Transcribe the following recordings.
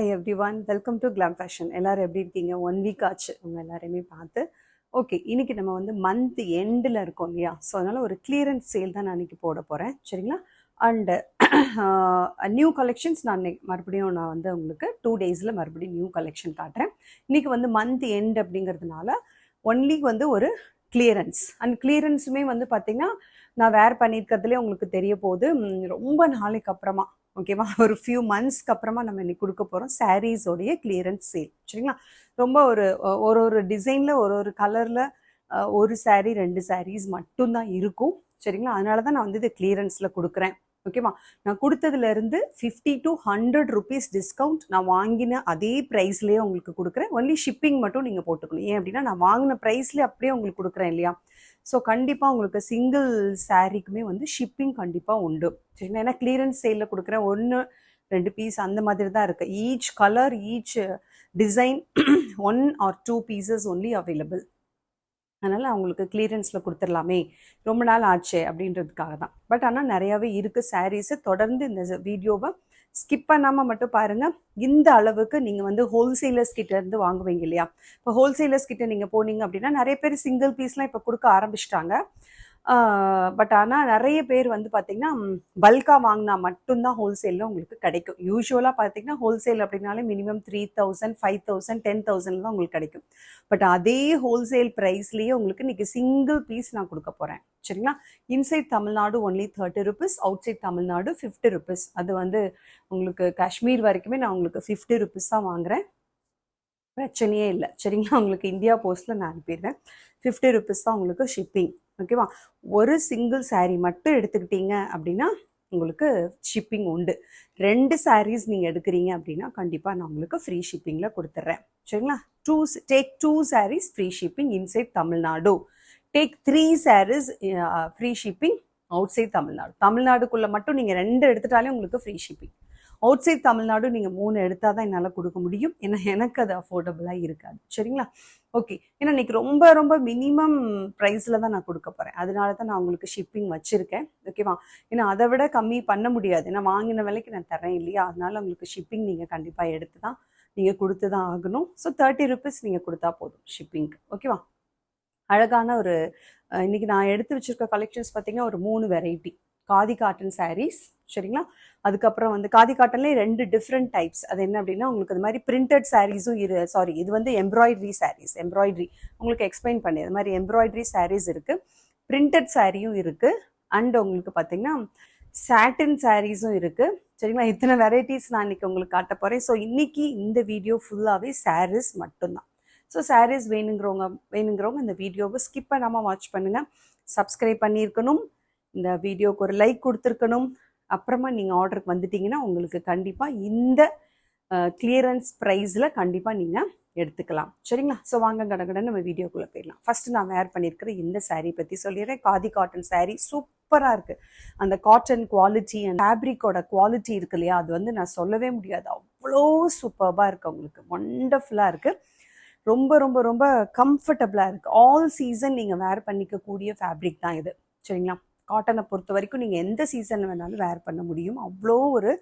Hi everyone, welcome to Glam Fashion. எல்லாரும் எப்படி இருக்கீங்க? 1 வீக் ஆச்சு உங்க எல்லாரையுமே பார்த்து. ஓகே, இன்னைக்கு நம்ம வந்து மந்த் எண்டில் இருக்கோம் இல்லையா? ஸோ அதனால ஒரு கிளியரன்ஸ் சேல் தான் நான் இன்னைக்கு போட போகிறேன், சரிங்களா? அண்டு நியூ கலெக்ஷன்ஸ் மறுபடியும் நான் வந்து உங்களுக்கு 2 டேஸில் மறுபடியும் நியூ கலெக்ஷன் காட்டுறேன். இன்னைக்கு வந்து மந்த் எண்ட் அப்படிங்கிறதுனால ஒன்லி வந்து ஒரு கிளியரன்ஸ். அண்ட் கிளியரன்ஸுமே வந்து பார்த்தீங்கன்னா நான் வேர் பண்ணியிருக்கிறதுலே உங்களுக்கு தெரிய போகுது. ரொம்ப நாளைக்கு அப்புறமா, ஓகேவா, ஒரு ஃபியூ மந்த்ஸ்க்கு அப்புறமா நம்ம இன்னைக்கு கொடுக்க போகிறோம் சாரீஸோடைய கிளியரன்ஸ் சேல், சரிங்களா? ரொம்ப ஒரு டிசைனில் ஒரு கலரில் ஒரு சாரீ 2 சாரீஸ் மட்டும்தான் இருக்கும், சரிங்களா? அதனால தான் நான் வந்து இது கிளியரன்ஸில் கொடுக்குறேன், ஓகேவா? நான் கொடுத்ததுலேருந்து 50 to 100 rupees டிஸ்கவுண்ட் நான் வாங்கின அதே ப்ரைஸ்லேயே உங்களுக்கு கொடுக்குறேன். ஒன்லி ஷிப்பிங் மட்டும் நீங்கள் போட்டுக்கணும். ஏன் அப்படின்னா நான் வாங்கின ப்ரைஸ்லேயே அப்படியே உங்களுக்கு கொடுக்குறேன் இல்லையா? ஸோ கண்டிப்பாக உங்களுக்கு சிங்கிள் சாரீக்குமே வந்து ஷிப்பிங் கண்டிப்பாக உண்டு, சரிங்களா? ஏன்னா கிளியரன்ஸ் சேலில் கொடுக்குறேன் 1-2 பீஸ் அந்த மாதிரி தான் இருக்குது. Each colour, each design 1 or 2 pieces only available. அதனால் அவங்களுக்கு கிளியரன்ஸில் கொடுத்துடலாமே, ரொம்ப நாள் ஆச்சு அப்படின்றதுக்காக தான். பட் ஆனால் நிறையாவே இருக்குது சாரீஸு. தொடர்ந்து இந்த வீடியோவை ஸ்கிப் பண்ணாமல் மட்டும் பாருங்கள். இந்த அளவுக்கு நீங்கள் வந்து ஹோல்சேலர்ஸ் கிட்டேருந்து வாங்குவீங்க இல்லையா? இப்போ ஹோல்சேலர்ஸ் கிட்டே நீங்கள் போனீங்க அப்படின்னா நிறைய பேர் சிங்கிள் பீஸ்லாம் இப்போ கொடுக்க ஆரம்பிச்சிட்டாங்க. பட் ஆனால் நிறைய பேர் வந்து பார்த்திங்கன்னா பல்காக வாங்கினா மட்டும்தான் ஹோல்சேலில் உங்களுக்கு கிடைக்கும். யூஸ்வலாக பார்த்திங்கன்னா ஹோல்சேல் அப்படின்னாலே மினிமம் 3000, 5000, 10,000 தான் உங்களுக்கு கிடைக்கும். பட் அதே ஹோல்சேல் ப்ரைஸ்லேயே உங்களுக்கு இன்றைக்கி சிங்கிள் பீஸ் நான் கொடுக்க போகிறேன், சரிங்களா? Inside Tamil Nadu only 30 rupees, outside Tamil Nadu 50 rupees. அது வந்து உங்களுக்கு காஷ்மீர் வரைக்குமே நான் உங்களுக்கு 50 rupees தான் வாங்குகிறேன், பிரச்சனையே இல்லை, சரிங்களா? உங்களுக்கு இந்தியா போஸ்ட்டில் நான் அனுப்பிடுறேன். 50 rupees தான் உங்களுக்கு ஷிப்பிங், ஓகேவா? ஒரு சிங்கிள் சாரீ மட்டும் எடுத்துக்கிட்டீங்க அப்படின்னா உங்களுக்கு ஷிப்பிங் உண்டு. 2 sarees நீங்கள் எடுக்கிறீங்க அப்படின்னா கண்டிப்பாக நான் உங்களுக்கு ஃப்ரீ ஷிப்பிங்கில் கொடுத்துட்றேன், சரிங்களா? Take 2 sarees free shipping inside Tamil Nadu. Take 3 sarees free shipping outside Tamil Nadu. தமிழ்நாடுக்குள்ளே மட்டும் நீங்கள் 2 எடுத்துட்டாலே உங்களுக்கு free shipping. Outside Tamil Nadu நீங்கள் 3 எடுத்தால் தான் என்னால் கொடுக்க முடியும், ஏன்னா எனக்கு அது அஃபோர்டபுளாக இருக்காது, சரிங்களா? ஓகே, ஏன்னா இன்றைக்கி ரொம்ப மினிமம் ப்ரைஸில் தான் நான் கொடுக்க போகிறேன். அதனால தான் நான் உங்களுக்கு ஷிப்பிங் வச்சுருக்கேன், ஓகேவா? ஏன்னா அதை விட கம்மி பண்ண முடியாது, ஏன்னா வாங்கின விலைக்கு நான் தரேன் இல்லையா? அதனால உங்களுக்கு ஷிப்பிங் நீங்கள் கண்டிப்பாக எடுத்து தான் நீங்கள் கொடுத்து தான் ஆகணும். ஸோ 30 rupees நீங்கள் கொடுத்தா போதும் ஷிப்பிங்க்கு, ஓகேவா? அழகான ஒரு இன்றைக்கி நான் எடுத்து வச்சுருக்க கலெக்ஷன்ஸ் பார்த்திங்கன்னா ஒரு 3 வெரைட்டி காதி காட்டன் சாரீஸ், சரிங்களா? அதுக்கப்புறம் வந்து காதி காட்டன்லேயே 2 டிஃப்ரெண்ட் டைப்ஸ். அது என்ன அப்படின்னா உங்களுக்கு அது மாதிரி பிரிண்டட் சாரீஸும் இது வந்து எம்ப்ராய்டரி சாரீஸ். எம்ப்ராய்டரி உங்களுக்கு எக்ஸ்பிளைன் பண்ணி அது மாதிரி எம்ப்ராய்டரி சாரீஸ் இருக்குது, பிரிண்டட் சாரியும் இருக்குது, அண்ட் உங்களுக்கு பார்த்திங்கன்னா சாட்டின் சாரீஸும் இருக்குது, சரிங்களா? இத்தனை வெரைட்டிஸ் நான் இன்றைக்கி உங்களுக்கு காட்ட போகிறேன். ஸோ இன்றைக்கி இந்த வீடியோ ஃபுல்லாகவே சாரீஸ் மட்டும்தான். ஸோ சாரீஸ் வேணுங்கிறவங்க இந்த வீடியோவை ஸ்கிப் பண்ணாமல் வாட்ச் பண்ணுங்கள். சப்ஸ்கிரைப் பண்ணியிருக்கணும், இந்த வீடியோவுக்கு ஒரு லைக் கொடுத்துருக்கணும். அப்புறமா நீங்கள் ஆர்டருக்கு வந்துட்டிங்கன்னா உங்களுக்கு கண்டிப்பாக இந்த கிளியரன்ஸ் ப்ரைஸில் கண்டிப்பாக நீங்கள் எடுத்துக்கலாம், சரிங்களா? ஸோ வாங்க கடகடன்னு நம்ம வீடியோக்குள்ளே போயிடலாம். ஃபஸ்ட்டு நான் வேர் பண்ணியிருக்கிற இந்த சாரீ பற்றி சொல்லிடுறேன். காதி காட்டன் சாரீ சூப்பராக இருக்குது. அந்த காட்டன் குவாலிட்டி அண்ட் ஃபேப்ரிக்கோட குவாலிட்டி இருக்கு இல்லையா, அது வந்து நான் சொல்லவே முடியாது, அவ்வளோ சூப்பராக இருக்குது, உங்களுக்கு ஒண்டர்ஃபுல்லாக இருக்குது, ரொம்ப கம்ஃபர்டபுளாக இருக்குது. ஆல் சீசன் நீங்கள் வேர் பண்ணிக்கக்கூடிய ஃபேப்ரிக் தான் இது, சரிங்களா? காட்டனை பொறுத்த வரைக்கும் நீங்கள் எந்த சீசன் வேணாலும் வேர் பண்ண முடியும், அவ்வளோ ஒரு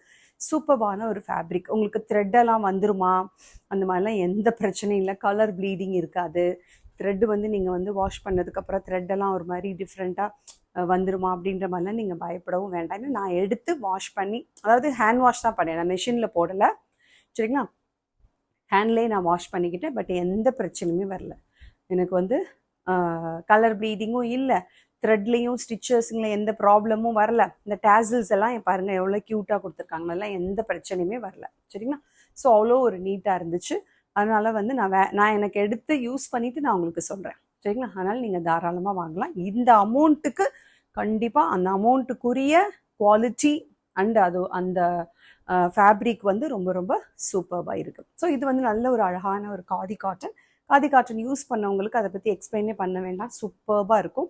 சூப்பர்பான ஒரு ஃபேப்ரிக். உங்களுக்கு த்ரெட்டெல்லாம் வந்துருமா அந்த மாதிரிலாம் எந்த பிரச்சனையும் இல்லை, கலர் ப்ளீடிங் இருக்காது. த்ரெட்டு வந்து நீங்கள் வந்து வாஷ் பண்ணதுக்கப்புறம் த்ரெட்டெல்லாம் ஒரு மாதிரி டிஃப்ரெண்ட்டாக வந்துருமா அப்படின்ற மாதிரிலாம் நீங்கள் பயப்படவும் வேண்டாம். நான் எடுத்து வாஷ் பண்ணி, அதாவது ஹேண்ட் வாஷ் தான் பண்ணேன், நான் மெஷினில் போடலை, சரிங்களா? ஹேண்ட்லேயே நான் வாஷ் பண்ணிக்கிட்டேன். பட் எந்த பிரச்சனையுமே வரல எனக்கு, வந்து கலர் ப்ளீடிங்கும் இல்லை, த்ரெட்லேயும் ஸ்டிச்சஸ்ங்கள எந்த ப்ராப்ளமும் வரல. இந்த டேசல்ஸ் எல்லாம் பாருங்கள் எவ்வளோ க்யூட்டாக கொடுத்துருக்காங்க, அதெல்லாம் எந்த பிரச்சனையுமே வரல, சரிங்களா? ஸோ அவ்வளோ ஒரு நீட்டாக இருந்துச்சு. அதனால் வந்து நான் எனக்கு எடுத்து யூஸ் பண்ணிவிட்டு நான் உங்களுக்கு சொல்கிறேன், சரிங்களா? அதனால் நீங்கள் தாராளமாக வாங்கலாம். இந்த அமௌண்ட்டுக்கு கண்டிப்பாக அந்த அமௌண்ட்டுக்குரிய குவாலிட்டி அண்ட் அந்த ஃபேப்ரிக் வந்து ரொம்ப சூப்பராக இருக்குது. ஸோ இது வந்து நல்ல ஒரு அழகான ஒரு காதி காட்டன் யூஸ் பண்ணவங்களுக்கு அதை பற்றி எக்ஸ்பிளைனே பண்ண வேண்டாம், சூப்பராக இருக்கும்.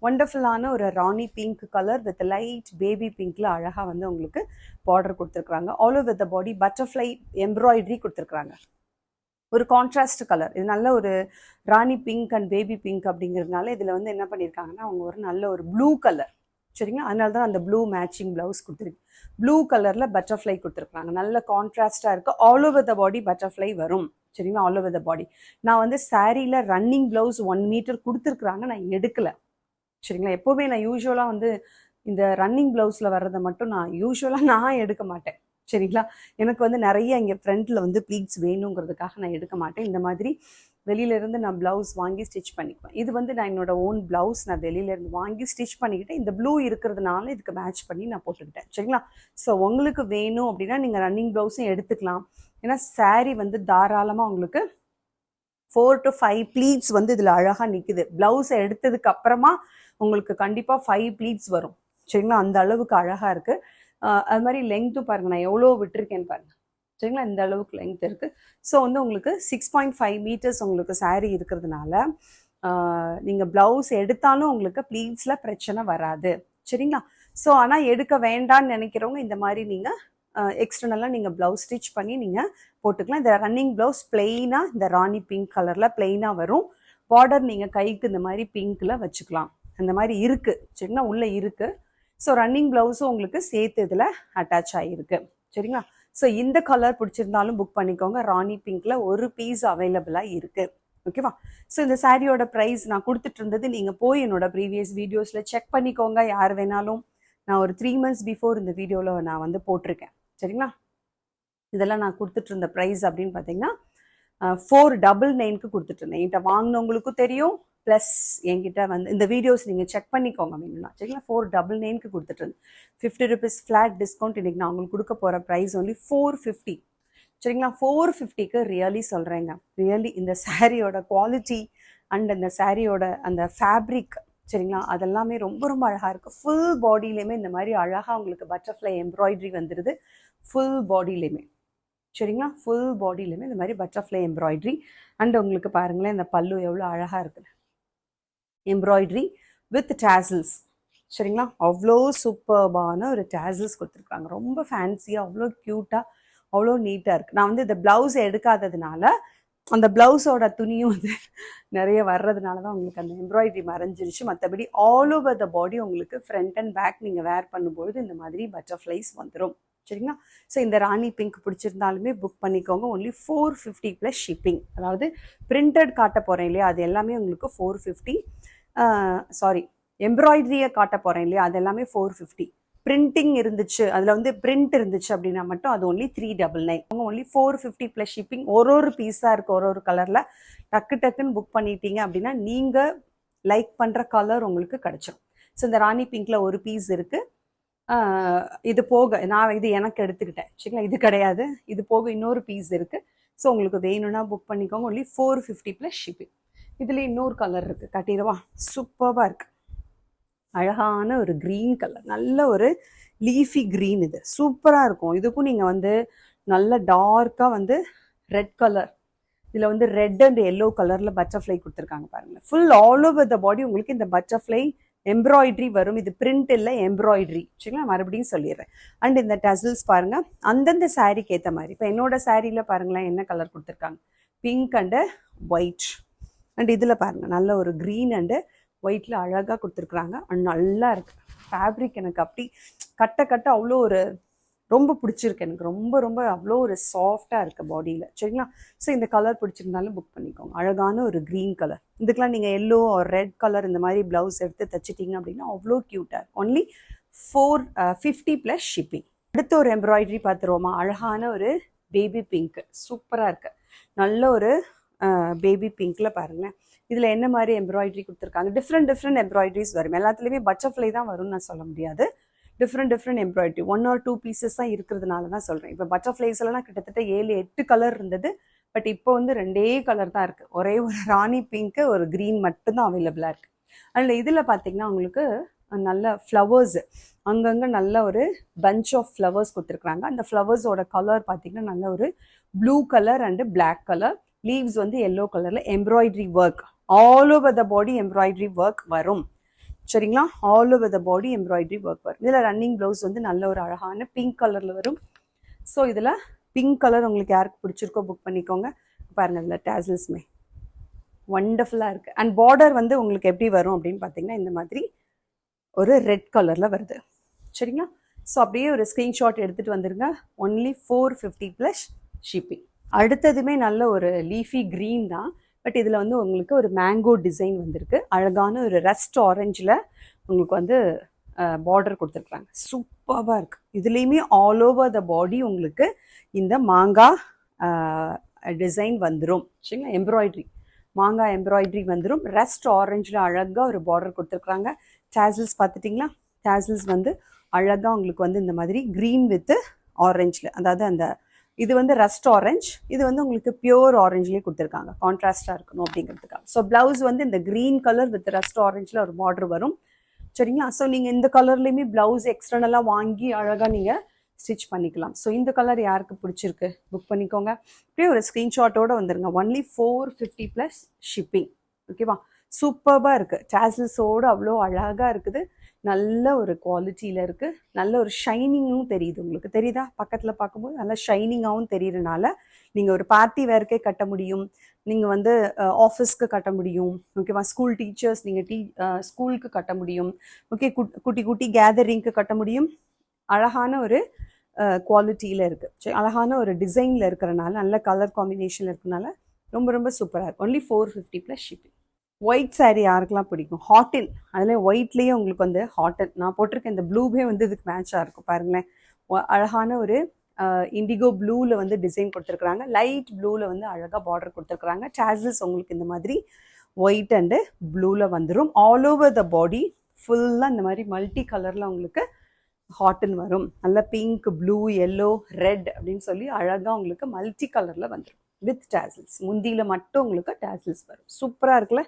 ஒண்டர்ஃபுல்லான ஒரு rani pink colour with light baby பிங்க்கில் அழகாக வந்து உங்களுக்கு பார்டர் கொடுத்துருக்குறாங்க. All over the body butterfly embroidery கொடுத்துருக்குறாங்க. ஒரு கான்ட்ராஸ்ட் கலர், இது நல்ல ஒரு rani pink and baby pink அப்படிங்கிறதுனால இதில் வந்து என்ன பண்ணியிருக்காங்கன்னா அவங்க ஒரு நல்ல ஒரு ப்ளூ கலர், சரிங்களா. அதனால தான் அந்த ப்ளூ மேட்சிங் ப்ளவுஸ் கொடுத்துருக்கு. ப்ளூ கலரில் பட்டர்ஃப்ளை கொடுத்துருக்காங்க, நல்ல கான்ட்ராஸ்டாக இருக்குது. All over the body butterfly வரும். சரிங்களா, ஆல் ஓவர் த பாடி. நான் வந்து சாரியில் ரன்னிங் ப்ளவுஸ் 1 மீட்டர் கொடுத்துருக்குறாங்க, நான் எடுக்கலை. சரிங்களா, எப்போவுமே நான் யூஸ்வலாக வந்து இந்த ரன்னிங் ப்ளவுஸில் வர்றதை மட்டும் நான் எடுக்க மாட்டேன். சரிங்களா, எனக்கு வந்து நிறைய இங்கே ஃப்ரண்ட்டில் வந்து ப்ளீட்ஸ் வேணுங்கிறதுக்காக நான் எடுக்க மாட்டேன். இந்த மாதிரி வெளியிலேருந்து நான் ப்ளவுஸ் வாங்கி ஸ்டிச் பண்ணிக்குவேன். இது வந்து நான் என்னோட ஓன் ப்ளவுஸ் நான் வெளியிலேருந்து வாங்கி ஸ்டிச் பண்ணிக்கிட்டேன். இந்த ப்ளூ இருக்கிறதுனால இதுக்கு மேட்ச் பண்ணி நான் போட்டுக்கிட்டேன். சரிங்களா, ஸோ உங்களுக்கு வேணும் அப்படின்னா நீங்கள் ரன்னிங் ப்ளவுஸும் எடுத்துக்கலாம். ஏன்னா சாரீ வந்து தாராளமாக உங்களுக்கு 4 to 5 ப்ளீட்ஸ் வந்து இதில் அழகாக நிற்குது. ப்ளவுஸை எடுத்ததுக்கு அப்புறமா உங்களுக்கு கண்டிப்பாக 5 ப்ளீட்ஸ் வரும். சரிங்களா, அந்த அளவுக்கு அழகாக இருக்குது. அது மாதிரி லெங்க்த்தும் பாருங்கள், நான் எவ்வளோ விட்டுருக்கேன்னு பாருங்கள். சரிங்களா, இந்த அளவுக்கு லெங்த் இருக்குது. ஸோ வந்து உங்களுக்கு 6.5 மீட்டர்ஸ் உங்களுக்கு சாரீ இருக்கிறதுனால நீங்கள் ப்ளவுஸ் எடுத்தாலும் உங்களுக்கு ப்ளீட்ஸில் பிரச்சனை வராது. சரிங்களா, ஸோ ஆனால் எடுக்க வேண்டான்னு நினைக்கிறவங்க இந்த மாதிரி நீங்கள் எக்ஸ்டர்னலாக நீங்கள் ப்ளவுஸ் ஸ்டிச் பண்ணி நீங்கள் போட்டுக்கலாம். இந்த ரன்னிங் ப்ளவுஸ் பிளெயினாக இந்த ராணி பிங்க் கலரில் பிளெயினாக வரும். பார்டர் நீங்கள் கைக்கு இந்த மாதிரி பிங்க்கில் வச்சுக்கலாம். அந்த மாதிரி இருக்குது. சரிங்களா, உள்ளே இருக்குது. ஸோ ரன்னிங் ப்ளவுஸும் உங்களுக்கு சேர்த்து இதில் அட்டாச் ஆகிருக்கு. சரிங்களா, ஸோ இந்த கலர் பிடிச்சிருந்தாலும் புக் பண்ணிக்கோங்க. ராணி பிங்க்ல ஒரு பீஸ் அவைலபிளாக இருக்குது. ஓகேவா, ஸோ இந்த சாரியோட ப்ரைஸ் நான் கொடுத்துட்டு இருந்தது, நீங்கள் போய் என்னோட ப்ரீவியஸ் வீடியோஸில் செக் பண்ணிக்கோங்க. யார் வேணாலும், நான் ஒரு 3 months பிஃபோர் இந்த வீடியோவில் நான் வந்து போட்டிருக்கேன். சரிங்களா, இதெல்லாம் நான் கொடுத்துட்டு இருந்த ப்ரைஸ் அப்படின்னு பார்த்தீங்கன்னா 499க்கு கொடுத்துட்டு இருந்தேன். என்கிட்ட வாங்கினவங்களுக்கும் தெரியும், ப்ளஸ் என்கிட்ட வந்து இந்த வீடியோஸ் நீங்கள் செக் பண்ணிக்கோங்க வேணும்னா. சரிங்களா, 499க்கு கொடுத்துட்டு இருந்தேன். 50 rupees ஃப்ளாட் டிஸ்கவுண்ட். இன்றைக்கி நான் உங்களுக்கு கொடுக்க போகிற ப்ரைஸ் ஒன்லி 450. சரிங்களா, 450க்கு ரியலி சொல்கிறேங்க. ரியலி இந்த சாரியோட குவாலிட்டி அண்ட் அந்த சாரியோட அந்த ஃபேப்ரிக், சரிங்களா, அதெல்லாமே ரொம்ப ரொம்ப அழகாக இருக்குது. ஃபுல் பாடியிலையுமே இந்த மாதிரி அழகாக உங்களுக்கு பட்டர்ஃப்ளை எம்ப்ராய்டரி வந்துடுது ஃபுல் பாடியிலையுமே. சரிங்களா, ஃபுல் பாடியிலுமே இந்த மாதிரி பட்டர்ஃப்ளை எம்ப்ராய்டரி. அண்ட் உங்களுக்கு பாருங்களேன், இந்த பல்லு எவ்வளோ அழகாக இருக்குது, எம்ப்ராய்டரி வித் டேசல்ஸ். சரிங்களா, அவ்வளோ சூப்பர்பான ஒரு டேசல்ஸ் கொடுத்துருக்காங்க. ரொம்ப ஃபேன்சியாக, அவ்வளோ க்யூட்டாக, அவ்வளோ நீட்டாக இருக்குது. நான் வந்து இந்த ப்ளவுஸ் எடுக்காததுனால அந்த ப்ளவுஸோட துணியும் வந்து நிறைய வர்றதுனால தான் உங்களுக்கு அந்த எம்ப்ராய்டரி மறைஞ்சிருச்சு. மற்றபடி ஆல் ஓவர் த பாடி உங்களுக்கு ஃப்ரண்ட் அண்ட் பேக் நீங்கள் வேர் பண்ணும்பொழுது இந்த மாதிரி பட்டர்ஃப்ளைஸ் வந்துடும். சரிங்களா, ஸோ இந்த ராணி பிங்க் பிடிச்சிருந்தாலுமே புக் பண்ணிக்கோங்க. Only 450 plus shipping. அதாவது பிரிண்டட் காட்ட போகிறேன் இல்லையா, அது எல்லாமே உங்களுக்கு 450. சாரி, எம்ப்ராய்டரியை காட்ட போகிறேன் இல்லையா, அது எல்லாமே 450. பிரிண்டிங் இருந்துச்சு, அதில் வந்து பிரிண்ட் இருந்துச்சு அப்படின்னா மட்டும் அது ஒன்லி 399. அவங்க ஒன்லி 450 ப்ளஸ் ஷிப்பிங். ஒரு பீஸாக இருக்குது, ஒரு கலரில். டக்குன்னு புக் பண்ணிட்டீங்க அப்படின்னா நீங்கள் லைக் பண்ணுற கலர் உங்களுக்கு கிடச்சிரும். ஸோ இந்த ராணி பிங்க்கில் ஒரு பீஸ் இருக்குது. இது போக நான் இது எனக்கு எடுத்துக்கிட்டேன். சரிங்களா, இது கிடையாது, இது போக இன்னொரு பீஸ் இருக்குது. ஸோ உங்களுக்கு வேணும்னா புக் பண்ணிக்கோங்க. Only 450 plus shipping. இதில் இன்னொரு கலர் இருக்குது, கட்டிடுவா. சூப்பராக இருக்குது, அழகான ஒரு க்ரீன் கலர், நல்ல ஒரு லீஃபி க்ரீன். இது சூப்பராக இருக்கும். இதுக்கும் நீங்கள் வந்து நல்ல டார்க்காக வந்து ரெட் கலர், இதில் வந்து ரெட் அண்ட் எல்லோ கலரில் பட்டர்ஃப்ளை கொடுத்துருக்காங்க பாருங்கள். ஃபுல் ஆல் ஓவர் த பாடி உங்களுக்கு இந்த பட்டர்ஃப்ளை எம்ப்ராய்டரி வரும். இது பிரிண்ட் இல்லை, எம்ப்ராய்டரி. சரிங்களா, மறுபடியும் சொல்லிடுறேன். அண்ட் இந்த டசல்ஸ் பாருங்கள், அந்தந்த சாரீக்கு ஏற்ற மாதிரி. இப்போ என்னோட சாரியில் பாருங்களேன் என்ன கலர் கொடுத்துருக்காங்க, பிங்க் அண்டு ஒயிட். அண்ட் இதில் பாருங்கள் நல்ல ஒரு க்ரீன் அண்டு ஒயிட்டில் அழகாக கொடுத்துருக்குறாங்க. அண்ட் நல்லா இருக்குது ஃபேப்ரிக். எனக்கு அப்படி கட்ட அவ்வளோ ஒரு ரொம்ப பிடிச்சிருக்கு எனக்கு. ரொம்ப அவ்வளோ ஒரு சாஃப்டாக இருக்குது பாடியில். சரிங்களா, ஸோ இந்த கலர் பிடிச்சிருந்தாலும் புக் பண்ணிக்கோங்க. அழகான ஒரு க்ரீன் கலர். இதுக்கெலாம் நீங்கள் எல்லோ ஒரு ரெட் கலர் இந்த மாதிரி ப்ளவுஸ் எடுத்து தைச்சிட்டிங்க அப்படின்னா அவ்வளோ க்யூட்டாக இருக்கும். Only 450 plus shipping. அடுத்த ஒரு எம்ப்ராய்டரி பார்த்துருவோமா, அழகான ஒரு பேபி பிங்க். சூப்பராக இருக்குது, நல்ல ஒரு பேபி பிங்க்கில் பாருங்கள். இதில் என்ன மாதிரி எம்ப்ராய்டரி கொடுத்துருக்காங்க, டிஃப்ரெண்ட் எம்ப்ராய்டரிஸ் வரும். எல்லாத்துலேயுமே பட்டர்ஃப்ளை தான் வரும்னு நான் சொல்ல முடியாது. டிஃப்ரெண்ட் எம்ப்ராய்டரி 1 or 2 பீசஸ் தான் இருக்கிறதுனால தான் சொல்கிறேன். இப்போ பட்டர்ஃப்ளைஸ் எல்லாம் கிட்டத்தட்ட 7-8 கலர் இருந்தது. பட் இப்போ வந்து 2 கலர் தான் இருக்குது. ஒரே ஒரு ராணி பிங்க்கு, ஒரு க்ரீன் மட்டும்தான் அவைலபிளாக இருக்குது. அதில் இதில் பார்த்தீங்கன்னா உங்களுக்கு நல்ல ஃப்ளவர்ஸ், அங்கங்கே நல்ல ஒரு பஞ்ச் ஆஃப் ஃப்ளவர்ஸ் கொடுத்துருக்குறாங்க. அந்த ஃப்ளவர்ஸோட கலர் பார்த்தீங்கன்னா நல்ல ஒரு blue colour and black colour. Leaves வந்து எல்லோ கலரில் embroidery work, all over the body embroidery work வரும். சரிங்களா, all over the body embroidery work வரும். இதில் ரன்னிங் ப்ளவுஸ் வந்து நல்ல ஒரு அழகான பிங்க் கலரில் வரும். ஸோ இதில் பிங்க் கலர் உங்களுக்கு யாருக்கு பிடிச்சிருக்கோ புக் பண்ணிக்கோங்க. பாருங்கள், இதில் டேசல்ஸுமே வண்டர்ஃபுல்லாக இருக்குது. அண்ட் பார்டர் வந்து உங்களுக்கு எப்படி வரும் அப்படின்னு பார்த்தீங்கன்னா இந்த மாதிரி ஒரு ரெட் கலரில் வருது. சரிங்களா? ஸோ அப்படியே ஒரு ஸ்க்ரீன்ஷாட் எடுத்துகிட்டு வந்துருங்க. Only 450 plus shipping. அடுத்ததுமே நல்ல ஒரு லீஃபி க்ரீன் தான். பட் இதில் வந்து உங்களுக்கு ஒரு மேங்கோ டிசைன் வந்திருக்கு. அழகான ஒரு ரஸ்ட் ஆரஞ்சில் உங்களுக்கு வந்து பார்டர் கொடுத்துருக்குறாங்க. சூப்பராக இருக்குது. இதுலேயுமே ஆல் ஓவர் த பாடி உங்களுக்கு இந்த மாங்காய் டிசைன் வந்துடும். சரிங்களா? எம்ப்ராய்ட்ரி, மாங்காய் எம்ப்ராய்ட்ரி வந்துடும். ரஸ்ட் ஆரஞ்சில் அழகாக ஒரு பார்டர் கொடுத்துருக்குறாங்க. டேசல்ஸ் பார்த்துட்டிங்களா? டேசல்ஸ் வந்து அழகாக உங்களுக்கு வந்து இந்த மாதிரி க்ரீன் வித் ஆரஞ்சில், அதாவது அந்த இது வந்து ரஸ்ட் ஆரஞ்ச், இது வந்து உங்களுக்கு பியூர் ஆரஞ்சிலே கொடுத்துருக்காங்க, கான்ட்ராஸ்டாக இருக்கணும் அப்படிங்கிறதுக்காக. ஸோ ப்ளவுஸ் வந்து இந்த க்ரீன் கலர் வித் ரஸ்ட் ஆரஞ்சில் ஒரு பார்டர் வரும். சரிங்களா? ஸோ நீங்கள் இந்த கலர்லேயுமே ப்ளவுஸ் எக்ஸ்டர்னலாக வாங்கி அழகாக நீங்கள் ஸ்டிச் பண்ணிக்கலாம். ஸோ இந்த கலர் யாருக்கு பிடிச்சிருக்கு புக் பண்ணிக்கோங்க. அப்படியே ஒரு ஸ்க்ரீன்ஷாட்டோடு வந்துருங்க. Only 450 plus shipping. ஓகேவா? சூப்பராக இருக்குது. டேசல்ஸோடு அவ்வளோ அழகாக இருக்குது. நல்ல ஒரு குவாலிட்டியில் இருக்குது. நல்ல ஒரு ஷைனிங்கும் தெரியுது. உங்களுக்கு தெரியுதா? பக்கத்தில் பார்க்கும்போது நல்லா ஷைனிங்காகவும் தெரியுறனால நீங்கள் ஒரு பார்ட்டி வேர்க்கே கட்ட முடியும். நீங்கள் வந்து ஆஃபீஸ்க்கு கட்ட முடியும். ஓகேவா? ஸ்கூல் டீச்சர்ஸ் நீங்கள் ஸ்கூலுக்கு கட்ட முடியும். ஓகே, குட்டி குட்டி கேதரிங்க்கு கட்ட முடியும். அழகான ஒரு குவாலிட்டியில் இருக்குது. சரி, அழகான ஒரு டிசைனில் இருக்கிறனால, நல்ல கலர் காம்பினேஷனில் இருக்கிறனால ரொம்ப ரொம்ப சூப்பராக இருக்குது. Only 450 plus shipping. White sari யாருக்கெல்லாம் பிடிக்கும்? ஹாட்டின், அதில் ஒயிட்லேயே உங்களுக்கு வந்து ஹாட்டன் நான் போட்டிருக்கேன். இந்த ப்ளூவே வந்து இதுக்கு மேட்சாக இருக்கும் பாருங்களேன். அழகான ஒரு இண்டிகோ ப்ளூவில் வந்து டிசைன் கொடுத்துருக்குறாங்க. லைட் ப்ளூவில் வந்து அழகாக பார்டர் கொடுத்துருக்குறாங்க. டேசல்ஸ் உங்களுக்கு இந்த மாதிரி ஒயிட் அண்டு ப்ளூவில் வந்துடும். ஆல் ஓவர் த பாடி ஃபுல்லாக இந்த மாதிரி மல்டி கலரில் உங்களுக்கு ஹாட்டன் வரும். நல்ல பிங்க், ப்ளூ, எல்லோ, ரெட் அப்படின்னு சொல்லி அழகாக உங்களுக்கு மல்டி கலரில் வந்துடும் வித் டேசல்ஸ். முந்தியில் மட்டும் உங்களுக்கு டேசல்ஸ் வரும். சூப்பராக இருக்குல்ல?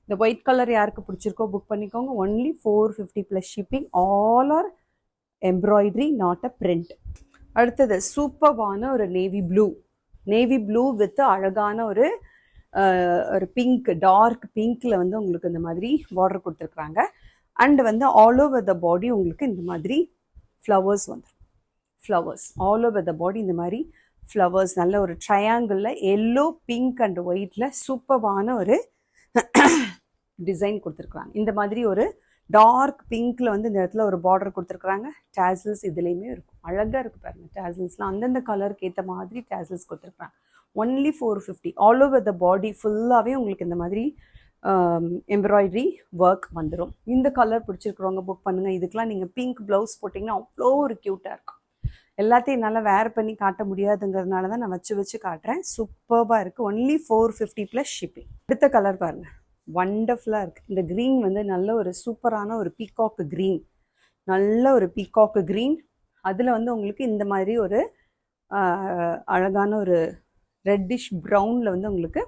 இந்த ஒயிட் கலர் யாருக்கு பிடிச்சிருக்கோ புக் பண்ணிக்கோங்க. Only 450 plus shipping. All are embroidery, not a print. அடுத்தது சூப்பர்வான ஒரு நேவி ப்ளூ வித் அழகான ஒரு பிங்க், டார்க் பிங்க்கில் வந்து உங்களுக்கு இந்த மாதிரி பார்டர் கொடுத்துருக்குறாங்க. அண்ட் வந்து ஆல் ஓவர் த பாடி உங்களுக்கு இந்த மாதிரி ஃப்ளவர்ஸ் வந்துடும். ஃப்ளவர்ஸ் ஆல் ஓவர் த பாடி இந்த மாதிரி ஃப்ளவர்ஸ், நல்ல ஒரு ட்ரையாங்கிளில் எல்லோ, பிங்க் அண்ட் ஒயிட்டில் சூப்பர்வான ஒரு டிசைன் கொடுத்துருக்குறாங்க. இந்த மாதிரி ஒரு டார்க் பிங்க்கில் வந்து இந்த இடத்துல ஒரு பார்டர் கொடுத்துருக்குறாங்க. டேசல்ஸ் இதுலேயுமே இருக்கும். அழகாக இருக்குது பாருங்கள். டேசல்ஸ்லாம் அந்தந்த கலருக்கு ஏற்ற மாதிரி டேசல்ஸ் கொடுத்துருக்குறாங்க. ஒன்லி 450. ஆல் ஓவர் த பாடி ஃபுல்லாகவே உங்களுக்கு இந்த மாதிரி எம்ப்ராய்டரி ஒர்க் வந்துடும். இந்த கலர் பிடிச்சிருக்கிறவங்க புக் பண்ணுங்கள். இதுக்கெலாம் நீங்கள் பிங்க் ப்ளவுஸ் போட்டிங்கன்னா அவ்வளோ ஒரு க்யூட்டாக இருக்கும். எல்லாத்தையும் என்னால் வேர் பண்ணி காட்ட முடியாதுங்கிறதுனால தான் நான் வச்சு காட்டுறேன். சூப்பராக இருக்குது. Only 450 plus shipping. அடுத்த கலர் பாருங்கள், வண்டர்ஃபுல்லாக இருக்குது. இந்த க்ரீன் வந்து நல்ல ஒரு சூப்பரான ஒரு பீகாக் க்ரீன், நல்ல ஒரு பீகாக் க்ரீன். அதில் வந்து உங்களுக்கு இந்த மாதிரி ஒரு அழகான ஒரு ரெட்டிஷ் ப்ரௌனில் வந்து உங்களுக்கு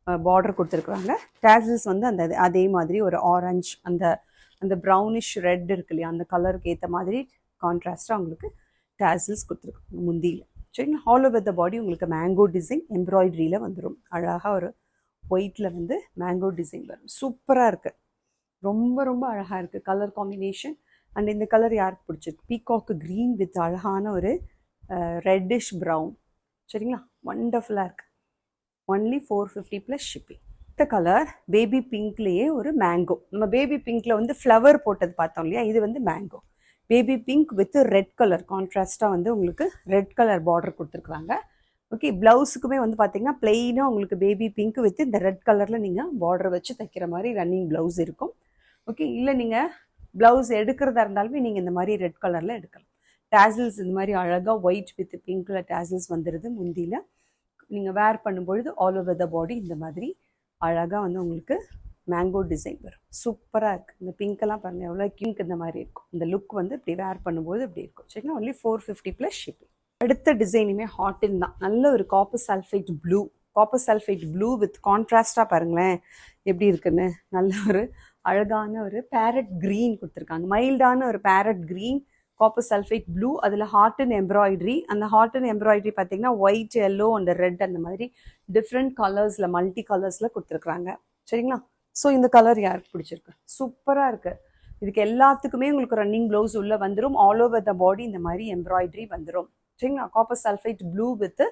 பார்டர் கொடுத்துருக்குறாங்க. டேசல்ஸ் வந்து அந்த அதே மாதிரி ஒரு ஆரஞ்ச், அந்த ப்ரௌனிஷ் ரெட் இருக்கு இல்லையா, அந்த கலருக்கு ஏற்ற மாதிரி கான்ட்ராஸ்டாக உங்களுக்கு டேசல்ஸ் கொடுத்துருக்காங்க முந்தியில். சரிங்களா? ஆல் ஓவர் த பாடி உங்களுக்கு மேங்கோ டிசைன் எம்ப்ராய்டரியில் வந்துடும். அழகாக ஒரு ஒயிட்டில் வந்து மேங்கோ டிசைன் வரும். சூப்பராக இருக்குது. ரொம்ப ரொம்ப அழகாக இருக்குது கலர் காம்பினேஷன். அண்ட் இந்த கலர் யாருக்கு பிடிச்சிருக்கு? பீகாக் க்ரீன் வித் அழகான ஒரு ரெட்டிஷ் ப்ரௌன். சரிங்களா? வண்டர்ஃபுல்லாக இருக்குது. Only 450 plus shipping. இந்த கலர் பேபி பிங்க்லேயே ஒரு மேங்கோ. நம்ம பேபி பிங்க்கில் வந்து ஃப்ளவர் போட்டது பார்த்தோம் இல்லையா, இது வந்து mango. Baby pink with red colour கான்ட்ராஸ்டாக வந்து உங்களுக்கு ரெட் கலர் பார்டர் கொடுத்துருக்குறாங்க. ஓகே, ப்ளவுஸுக்குமே வந்து பார்த்தீங்கன்னா பிளெயினாக உங்களுக்கு பேபி பிங்க் வித் இந்த ரெட் கலரில் நீங்கள் பார்டர் வச்சு தைக்கிற மாதிரி ரன்னிங் ப்ளவுஸ் இருக்கும். ஓகே, இல்லை நீங்கள் ப்ளவுஸ் எடுக்கிறதா இருந்தாலுமே நீங்கள் இந்த மாதிரி ரெட் கலரில் எடுக்கலாம். டேசல்ஸ் இந்த மாதிரி அழகாக ஒயிட் வித் பிங்க்கில் டேசல்ஸ் வந்துடுது முந்தியில். நீங்கள் வேர் பண்ணும்பொழுது ஆல் ஓவர் த பாடி இந்த மாதிரி அழகாக வந்து உங்களுக்கு மேங்கோ டிசைன் வரும். சூப்பராக இருக்குது. இந்த பிங்க்கெல்லாம் பாருங்கள் எவ்வளோ கிங்க் இந்த மாதிரி இருக்கும். இந்த லுக் வந்து இப்படி வேர் பண்ணும்போது இப்படி இருக்கும். சரிங்களா? Only 450 plus shipping. அடுத்த டிசைனுமே ஹாட்டின் தான். நல்ல ஒரு காப்பர் சல்ஃபைட் ப்ளூ வித் கான்ட்ராஸ்டாக பாருங்களேன் எப்படி இருக்குன்னு. நல்ல ஒரு அழகான ஒரு பேரட் க்ரீன் கொடுத்துருக்காங்க. மைல்டான ஒரு farad green, copper sulphide blue, அதில் ஹார்டன் எம்ப்ராய்டரி. அந்த ஹார்டன் எம்ப்ராய்டரி பார்த்தீங்கன்னா ஒயிட், எல்லோ அண்ட் ரெட் அந்த மாதிரி டிஃப்ரெண்ட் கலர்ஸில், மல்டி கலர்ஸில் கொடுத்துருக்குறாங்க. சரிங்களா? ஸோ இந்த கலர் யாருக்கு பிடிச்சிருக்கு? சூப்பராக இருக்குது. இதுக்கு எல்லாத்துக்குமே உங்களுக்கு ரன்னிங் ப்ளவுஸ் உள்ளே வந்துடும். ஆல் ஓவர் த பாடி இந்த மாதிரி எம்ப்ராய்டரி வந்துடும். சரிங்களா? Copper sulphide blue with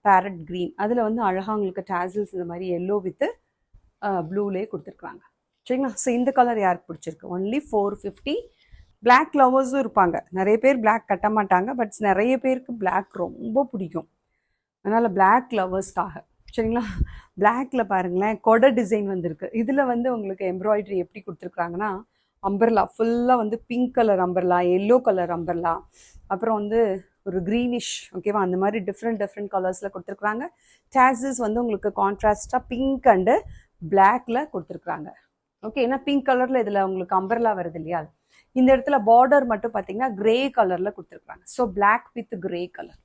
farad green. அதில் வந்து அழகாக உங்களுக்கு டேசல்ஸ் இந்த மாதிரி எல்லோ வித் ப்ளூலே கொடுத்துருக்குறாங்க. சரிங்களா? ஸோ இந்த கலர் யாருக்கு பிடிச்சிருக்கு? ஒன்லி 450 பிளாக் லவர்ஸும் இருப்பாங்க, நிறைய பேர் பிளாக் கட்ட மாட்டாங்க, பட் நிறைய பேருக்கு பிளாக் ரொம்ப பிடிக்கும். அதனால் பிளாக் லவர்ஸ்க்காக சரிங்களா. பிளாக்ல பாருங்களேன் கொடை டிசைன் வந்திருக்கு. இதில் வந்து உங்களுக்கு எம்ப்ராய்டரி எப்படி கொடுத்துருக்குறாங்கன்னா, அம்பர்லா ஃபுல்லாக வந்து pink colour umbrella, yellow colour umbrella, அப்புறம் வந்து ஒரு க்ரீனிஷ், ஓகேவா, அந்த மாதிரி டிஃப்ரெண்ட் கலர்ஸில் கொடுத்துருக்குறாங்க. டேசஸ் வந்து உங்களுக்கு கான்ட்ராஸ்டாக பிங்க் அண்டு பிளாக்ல கொடுத்துருக்குறாங்க. ஓகே, ஏன்னா பிங்க் கலரில் இதில் உங்களுக்கு அம்பர்லா வருது இல்லையா. இந்த இடத்துல பார்டர் மட்டும் பார்த்தீங்கன்னா கிரே கலரில் கொடுத்துருக்குறாங்க. So black with grey colour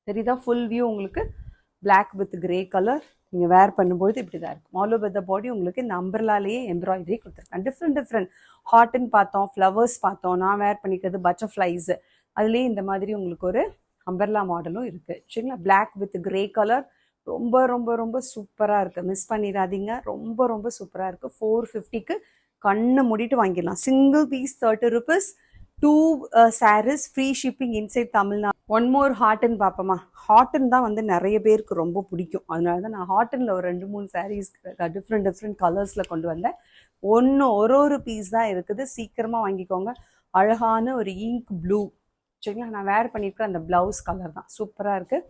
தெரியுதா. ஃபுல் வியூ உங்களுக்கு பிளாக் வித் கிரே கலர். நீங்கள் வேர் பண்ணும்போது இப்படி தான் இருக்கும். ஆல் ஓவர் த பாடி உங்களுக்கு இந்த அம்பர்லாலேயே எம்ப்ராய்டரி கொடுத்துருக்கேன். டிஃப்ரெண்ட் ஹார்ட்னு பார்த்தோம், ஃப்ளவர்ஸ் பார்த்தோம், நான் வேர் பண்ணிக்கிறது பட்டர்ஃப்ளைஸ், அதுலேயே இந்த மாதிரி உங்களுக்கு ஒரு அம்பர்லா மாடலும் இருக்குது சரிங்களா. பிளாக் வித் கிரே கலர் ரொம்ப சூப்பராக இருக்குது. மிஸ் பண்ணிடாதீங்க, ரொம்ப சூப்பராக இருக்குது. 450க்கு கண்ணை மூடிட்டு வாங்கிடலாம். Single piece 30 rupees, 2 sarees, free shipping inside Tamil Nadu. One more ஹார்ட்டன் பார்ப்போமா. ஹார்ட்டன் தான் வந்து நிறைய பேருக்கு ரொம்ப பிடிக்கும். அதனால தான் நான் ஹார்ட்டனில் ஒரு 2-3 சாரீஸ் டிஃப்ரெண்ட் கலர்ஸில் கொண்டு வந்தேன். ஒரு பீஸ் தான் இருக்குது, சீக்கிரமாக வாங்கிக்கோங்க. அழகான ஒரு இங்க் ப்ளூ சரிங்களா. நான் வேர் பண்ணியிருக்கிற அந்த ப்ளவுஸ் கலர் தான் சூப்பராக இருக்குது.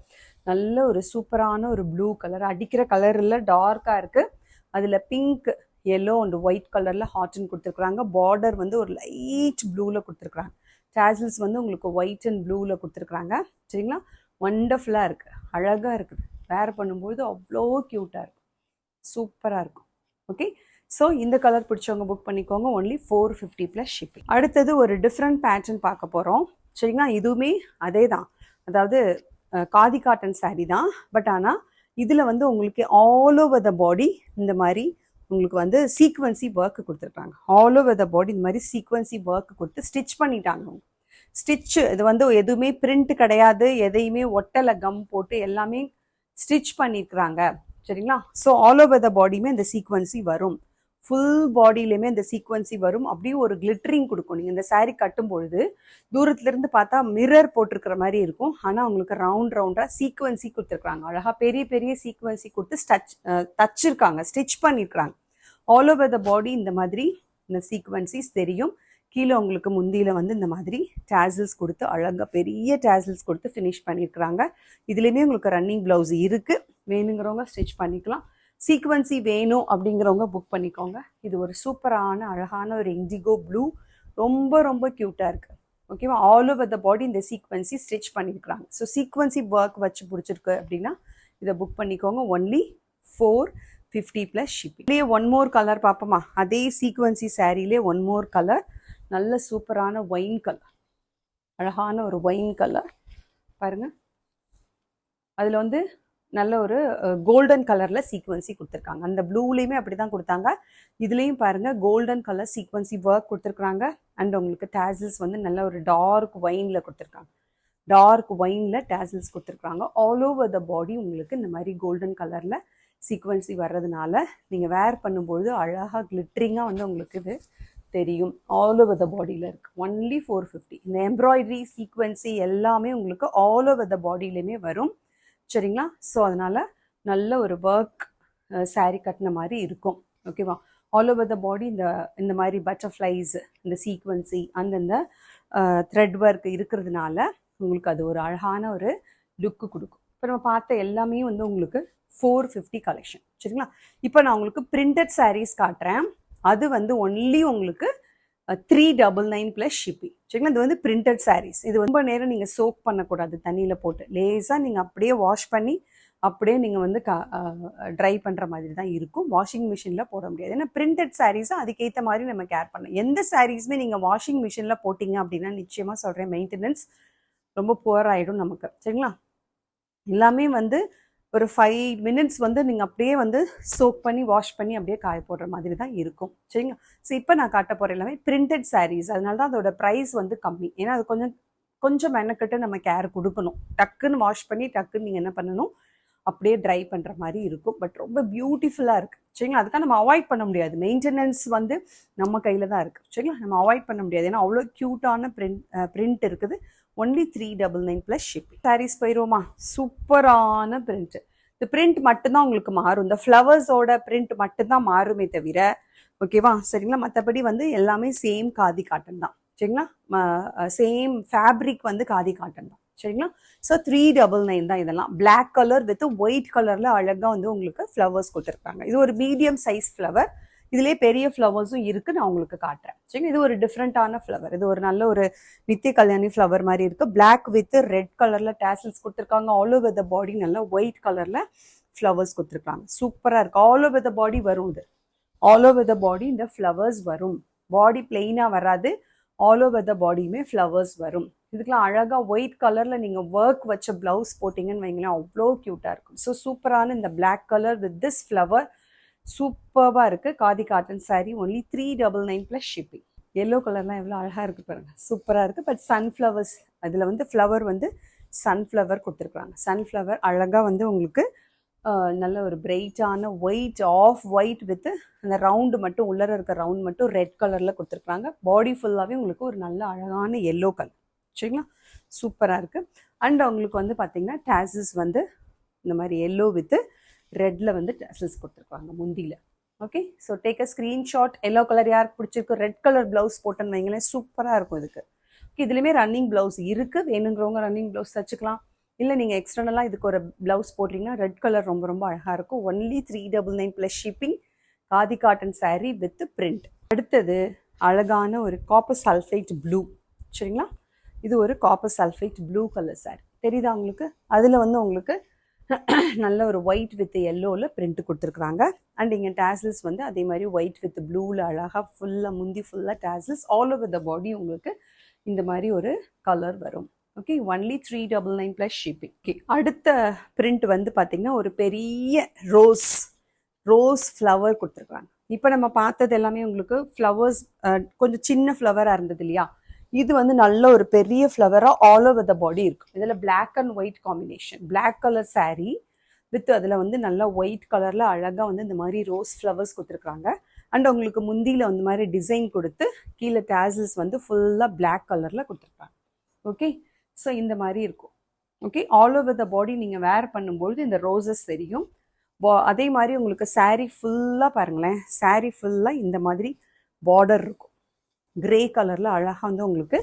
நல்ல ஒரு சூப்பரான ஒரு ப்ளூ கலர், அடிக்கிற கலர் இல்லை, டார்க்காக இருக்குது. அதில் பிங்க், எல்லோ அண்ட் ஒயிட் கலரில் ஹார்ட்டன் கொடுத்துருக்குறாங்க. பார்டர் வந்து ஒரு லைட் ப்ளூவில் கொடுத்துருக்குறாங்க. டேசல்ஸ் வந்து உங்களுக்கு ஒயிட் அண்ட் ப்ளூவில் கொடுத்துருக்குறாங்க சரிங்களா. ஒண்டர்ஃபுல்லாக இருக்குது, அழகாக இருக்குது. வேர் பண்ணும்போது அவ்வளோ க்யூட்டாக இருக்கும், சூப்பராக இருக்கும். ஓகே, ஸோ இந்த கலர் பிடிச்சவங்க புக் பண்ணிக்கோங்க. Only 450 + shipping. அடுத்தது ஒரு டிஃப்ரெண்ட் பேட்டர்ன் பார்க்க போகிறோம் சரிங்களா. இதுவுமே அதே தான், அதாவது காதி காட்டன் சாரீ தான். பட் ஆனால் இதில் வந்து உங்களுக்கு ஆல் ஓவர் த பாடி இந்த மாதிரி உங்களுக்கு வந்து சீக்வன்சி ஒர்க்கு கொடுத்துருக்காங்க. ஆல் ஓவர் த பாடி இந்த மாதிரி சீக்வன்சி ஒர்க்கு கொடுத்து ஸ்டிச் பண்ணிட்டாங்க. ஸ்டிச்சு இது வந்து எதுவுமே பிரிண்ட் கிடையாது, எதையுமே ஒட்டலை, கம் போட்டு எல்லாமே ஸ்டிச் பண்ணியிருக்கிறாங்க சரிங்களா. ஸோ ஆல் ஓவர் த பாடியுமே இந்த சீக்வன்சி வரும், ஃபுல் பாடியிலையுமே இந்த சீக்வன்சி வரும். அப்படியே ஒரு கிளிட்டரிங் கொடுக்கும். நீங்கள் இந்த சாரீ கட்டும் பொழுது தூரத்துலேருந்து பார்த்தா மிரர் போட்டிருக்கிற மாதிரி இருக்கும். ஆனால் உங்களுக்கு ரவுண்டாக சீக்வன்சி கொடுத்துருக்குறாங்க. அழகாக பெரிய சீக்வன்சி கொடுத்து தச்சிருக்காங்க, ஸ்டிச் பண்ணியிருக்கிறாங்க. ஆல் ஓவர் த பாடி இந்த மாதிரி இந்த சீக்வன்சிஸ் தெரியும். கீழே உங்களுக்கு முந்தியில் வந்து இந்த மாதிரி டேசல்ஸ் கொடுத்து அழகாக பெரிய டேசல்ஸ் கொடுத்து ஃபினிஷ் பண்ணியிருக்கிறாங்க. இதுலேயுமே உங்களுக்கு ரன்னிங் ப்ளவுஸ் இருக்குது, வேணுங்கிறவங்க ஸ்டிச் பண்ணிக்கலாம். சீக்வன்சி வேணும் அப்படிங்கிறவங்க புக் பண்ணிக்கோங்க. இது ஒரு சூப்பரான அழகான ஒரு இண்டிகோ ப்ளூ, ரொம்ப க்யூட்டாக இருக்குது. ஓகேவா, ஆல் ஓவர் த பாடி இந்த சீக்வன்சி ஸ்டிச் பண்ணியிருக்கிறாங்க. ஸோ சீக்வன்சி ஒர்க் வச்சு பிடிச்சிருக்கு அப்படின்னா இதை புக் பண்ணிக்கோங்க. Only 450 + shipping. இல்லையே ஒன் மோர் கலர் பார்ப்போமா. அதே சீக்வன்சி சாரீலே ஒன் மோர் கலர், நல்ல சூப்பரான ஒயின் கலர், அழகான ஒரு ஒயின் கலர் பாருங்கள். அதில் வந்து நல்ல ஒரு கோல்டன் கலரில் சீக்வன்சி கொடுத்துருக்காங்க. அந்த ப்ளூலேயுமே அப்படி தான் கொடுத்தாங்க. இதுலேயும் பாருங்கள் கோல்டன் கலர் சீக்வன்சி ஒர்க் கொடுத்துருக்குறாங்க. அண்ட் உங்களுக்கு டேசல்ஸ் வந்து நல்ல ஒரு டார்க் ஒயினில் கொடுத்துருக்காங்க. டார்க் ஒயினில் டேசல்ஸ் கொடுத்துருக்குறாங்க. ஆல் ஓவர் த பாடி உங்களுக்கு இந்த மாதிரி கோல்டன் கலரில் சீக்வன்சி வர்றதுனால நீங்கள் வேர் பண்ணும்பொழுது அழகாக கிளிட்டரிங்காக வந்து உங்களுக்கு இது தெரியும். ஆல் ஓவர் த பாடியில் இருக்குது. ஒன்லி 450. இந்த எம்ப்ராய்டரி சீக்வன்சி எல்லாமே உங்களுக்கு ஆல் ஓவர் த பாடியிலையுமே வரும் சரிங்களா. ஸோ அதனால் நல்ல ஒரு ஒர்க் சாரீ கட்டின மாதிரி இருக்கும். ஓகேவா, ஆல் ஓவர் த பாடி இந்த மாதிரி பட்டர்ஃப்ளைஸ், இந்த சீக்வன்சி, அந்தந்த த்ரெட் ஒர்க் இருக்கிறதுனால உங்களுக்கு அது ஒரு அழகான ஒரு லுக்கு கொடுக்கும். இப்போ நம்ம பார்த்த எல்லாமே வந்து உங்களுக்கு 450 கலெக்ஷன் சரிங்களா. இப்போ நான் உங்களுக்கு பிரிண்டட் சாரீஸ் காட்டுறேன். அது வந்து ஒன்லி உங்களுக்கு 399 + ஷிப்பிங் சரிங்களா. இது வந்து பிரிண்டட் சாரீஸ். இது ரொம்ப நேரம் நீங்கள் சோக் பண்ணக்கூடாது தண்ணியில் போட்டு, லேசாக நீங்கள் அப்படியே வாஷ் பண்ணி அப்படியே நீங்கள் வந்து ட்ரை பண்ணுற மாதிரி தான் இருக்கும். வாஷிங் மிஷினில் போட முடியாது. ஏன்னா பிரிண்டட் சாரீஸை அதுக்கேற்ற மாதிரி நம்ம கேர் பண்ணணும். எந்த சாரீஸுமே நீங்கள் வாஷிங் மிஷினில் போட்டிங்க அப்படின்னா நிச்சயமாக சொல்கிறேன் மெயின்டெனன்ஸ் ரொம்ப புவர் ஆகிடும் நமக்கு சரிங்களா. எல்லாமே வந்து ஒரு 5 minutes வந்து நீங்கள் அப்படியே வந்து சோக் பண்ணி வாஷ் பண்ணி அப்படியே காய போடுற மாதிரி தான் இருக்கும் சரிங்களா. ஸோ இப்போ நான் காட்ட போகிற எல்லாமே பிரிண்டட் சாரீஸ். அதனால தான் அதோட ப்ரைஸ் வந்து கம்மி. ஏன்னா அது கொஞ்சம் மெனக்கிட்டு நம்ம கேர் கொடுக்கணும். டக்குன்னு வாஷ் பண்ணி டக்குன்னு நீங்கள் என்ன பண்ணணும், அப்படியே ட்ரை பண்ணுற மாதிரி இருக்கும். பட் ரொம்ப பியூட்டிஃபுல்லாக இருக்குது சரிங்களா. அதுக்காக நம்ம அவாய்ட் பண்ண முடியாது. மெயின்டெனன்ஸ் வந்து நம்ம கையில் தான் இருக்குது சரிங்களா. நம்ம அவாய்ட் பண்ண முடியாது. ஏன்னா அவ்வளோ க்யூட்டான பிரிண்ட் இருக்குது. Only 399 + shipping. சாரீஸ் போயிடுவோமா. சூப்பரான பிரிண்ட். இந்த பிரிண்ட் மட்டும்தான் உங்களுக்கு மாறும். இந்த ஃப்ளவர்ஸோட பிரிண்ட் மட்டும்தான் மாறுமே தவிர, ஓகேவா சரிங்களா, மற்றபடி வந்து எல்லாமே சேம் காதி காட்டன் தான் சரிங்களா? சேம் ஃபேப்ரிக் வந்து காதி காட்டன் தான். சரிங்களா? ஸோ 399 தான் இதெல்லாம். பிளாக் கலர் வித் ஒயிட் கலரில் அழகாக வந்து உங்களுக்கு ஃப்ளவர்ஸ் கொடுத்துருக்காங்க. இது ஒரு மீடியம் சைஸ் ஃப்ளவர். இதுலேயே பெரிய ஃப்ளவர்ஸும் இருக்குது, நான் உங்களுக்கு காட்டுறேன். சரிங்களா? இது ஒரு டிஃப்ரெண்ட்டான ஃப்ளவர். இது ஒரு நல்ல ஒரு நித்திய கல்யாணி ஃப்ளவர் மாதிரி இருக்குது. பிளாக் வித் ரெட் கலரில் டேசல்ஸ் கொடுத்துருக்காங்க. ஆல் ஓவர் த பாடி நல்லா ஒயிட் கலரில் ஃப்ளவர்ஸ் கொடுத்துருக்காங்க. சூப்பராக இருக்குது. ஆல் ஓவர் த பாடி வரும். இது ஆல் ஓவர் த பாடி இந்த ஃப்ளவர்ஸ் வரும். பாடி பிளெயினாக வராது, ஆல் ஓவர் த பாடியுமே ஃப்ளவர்ஸ் வரும். இதுக்கெல்லாம் அழகாக ஒயிட் கலரில் நீங்கள் ஒர்க் வச்ச ப்ளவுஸ் போட்டிங்கன்னு வைங்களேன், அவ்வளோ க்யூட்டாக இருக்கும். ஸோ சூப்பரான இந்த black colour with this flower சூப்பராக இருக்குது. Khadi cotton sari only 399 plus shipping. Yellow கலர்லாம் எவ்வளோ அழகாக இருக்குது பாருங்கள், சூப்பராக இருக்குது. பட் சன்ஃப்ளவர்ஸ் அதில் வந்து ஃப்ளவர் வந்து சன்ஃப்ளவர் கொடுத்துருக்குறாங்க. சன்ஃப்ளவர் அழகாக வந்து உங்களுக்கு நல்ல ஒரு பிரைட்டான ஒயிட், ஆஃப் ஒயிட் வித் அந்த ரவுண்டு மட்டும் உள்ளே இருக்க ரவுண்ட் மட்டும் ரெட் கலரில் கொடுத்துருக்குறாங்க. பாடி ஃபுல்லாகவே உங்களுக்கு ஒரு நல்ல அழகான எல்லோ கலர். சரிங்களா? சூப்பராக இருக்குது. அண்ட் அவங்களுக்கு வந்து பார்த்திங்கன்னா டேசல்ஸ் வந்து இந்த மாதிரி எல்லோ வித் ரெட்டில் வந்து டேசல்ஸ் கொடுத்துருக்காங்க முந்தியில். Okay, so take a screenshot. Yellow colour யாருக்கு பிடிச்சிருக்கு, ரெட் கலர் ப்ளவுஸ் போட்டேன்னு வைங்களேன், சூப்பராக இருக்கும் இதுக்கு. ஓகே, இதுலேயுமே ரன்னிங் ப்ளவுஸ் இருக்குது. வேணுங்கிறவங்க ரன்னிங் ப்ளவுஸ் தச்சுக்கலாம். இல்லை நீங்கள் எக்ஸ்டர்னலாக இதுக்கு ஒரு ப்ளவுஸ் போட்டிங்கன்னா ரெட் கலர் ரொம்ப ரொம்ப அழகாக இருக்கும். Only 399 plus shipping. Khadi cotton sari with print. அடுத்தது அழகான ஒரு காப்பர் சல்ஃபைட் ப்ளூ. சரிங்களா? இது ஒரு copper sulphide blue colour sari. தெரியுதா உங்களுக்கு? அதில் வந்து உங்களுக்கு நல்ல ஒரு ஒயிட் வித் எல்லோவில் பிரிண்ட் கொடுத்துருக்குறாங்க. அண்ட் இங்கே டேசல்ஸ் வந்து அதே மாதிரி ஒயிட் வித் ப்ளூவில் அழகாக ஃபுல்லாக முந்தி ஃபுல்லாக டேசல்ஸ். ஆல் ஓவர் த பாடி உங்களுக்கு இந்த மாதிரி ஒரு கலர் வரும். Okay, only 399 plus shipping. Okay, அடுத்த பிரிண்ட் வந்து பார்த்திங்கன்னா ஒரு பெரிய ரோஸ் ஃப்ளவர் கொடுத்துருக்குறாங்க. இப்போ நம்ம பார்த்தது எல்லாமே உங்களுக்கு ஃப்ளவர்ஸ் கொஞ்சம் சின்ன ஃப்ளவராக இருந்தது இல்லையா? இது வந்து நல்ல ஒரு பெரிய ஃப்ளவராக ஆல் ஓவர் த பாடி இருக்கும். இதில் black and white combination. Black colour sari with அதில் வந்து நல்லா ஒயிட் கலரில் அழகாக வந்து இந்த மாதிரி ரோஸ் ஃப்ளவர்ஸ் கொடுத்துருக்குறாங்க. அண்ட் உங்களுக்கு முந்தியில் அந்த மாதிரி டிசைன் கொடுத்து கீழே டேசல்ஸ் வந்து ஃபுல்லாக பிளாக் கலரில் கொடுத்துருக்காங்க. ஓகே, ஸோ இந்த மாதிரி இருக்கும். ஓகே, ஆல் ஓவர் த பாடி நீங்கள் வேர் பண்ணும்பொழுது இந்த ரோசஸ் தெரியும். அதே மாதிரி உங்களுக்கு சாரீ ஃபுல்லாக பாருங்களேன், சாரீ ஃபுல்லாக இந்த மாதிரி பார்டர் இருக்கும். கிரே கலரில் அழகாக வந்து உங்களுக்கு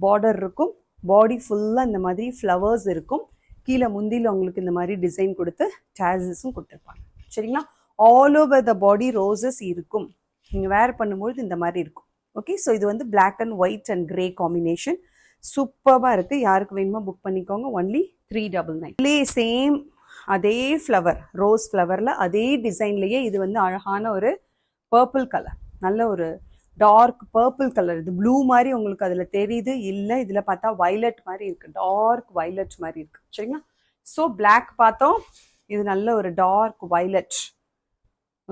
பார்டர் இருக்கும். பாடி ஃபுல்லாக இந்த மாதிரி ஃப்ளவர்ஸ் இருக்கும். கீழே முந்தியில் உங்களுக்கு இந்த மாதிரி டிசைன் கொடுத்து டேசல்ஸும் கொடுத்துருப்பாங்க. சரிங்களா? All over the body roses இருக்கும். நீங்கள் வேர் பண்ணும்பொழுது இந்த மாதிரி இருக்கும். ஓகே, ஸோ இது வந்து black and white and grey combination. சூப்பராக இருக்குது. யாருக்கு வேணுமோ புக் பண்ணிக்கோங்க. ஒன்லி 399. இதுலேயே சேம் அதே ஃப்ளவர், ரோஸ் ஃப்ளவரில் அதே டிசைன்லேயே இது வந்து அழகான ஒரு பர்பிள் கலர், நல்ல ஒரு டார்க் பர்பிள் கலர். இது ப்ளூ மாதிரி உங்களுக்கு அதில் தெரியுது இல்லை, இதில் பார்த்தா வைலட் மாதிரி இருக்குது, டார்க் வைலட் மாதிரி இருக்குது. சரிங்களா? ஸோ பிளாக் பார்த்தோம், இது நல்ல ஒரு டார்க் வைலட்.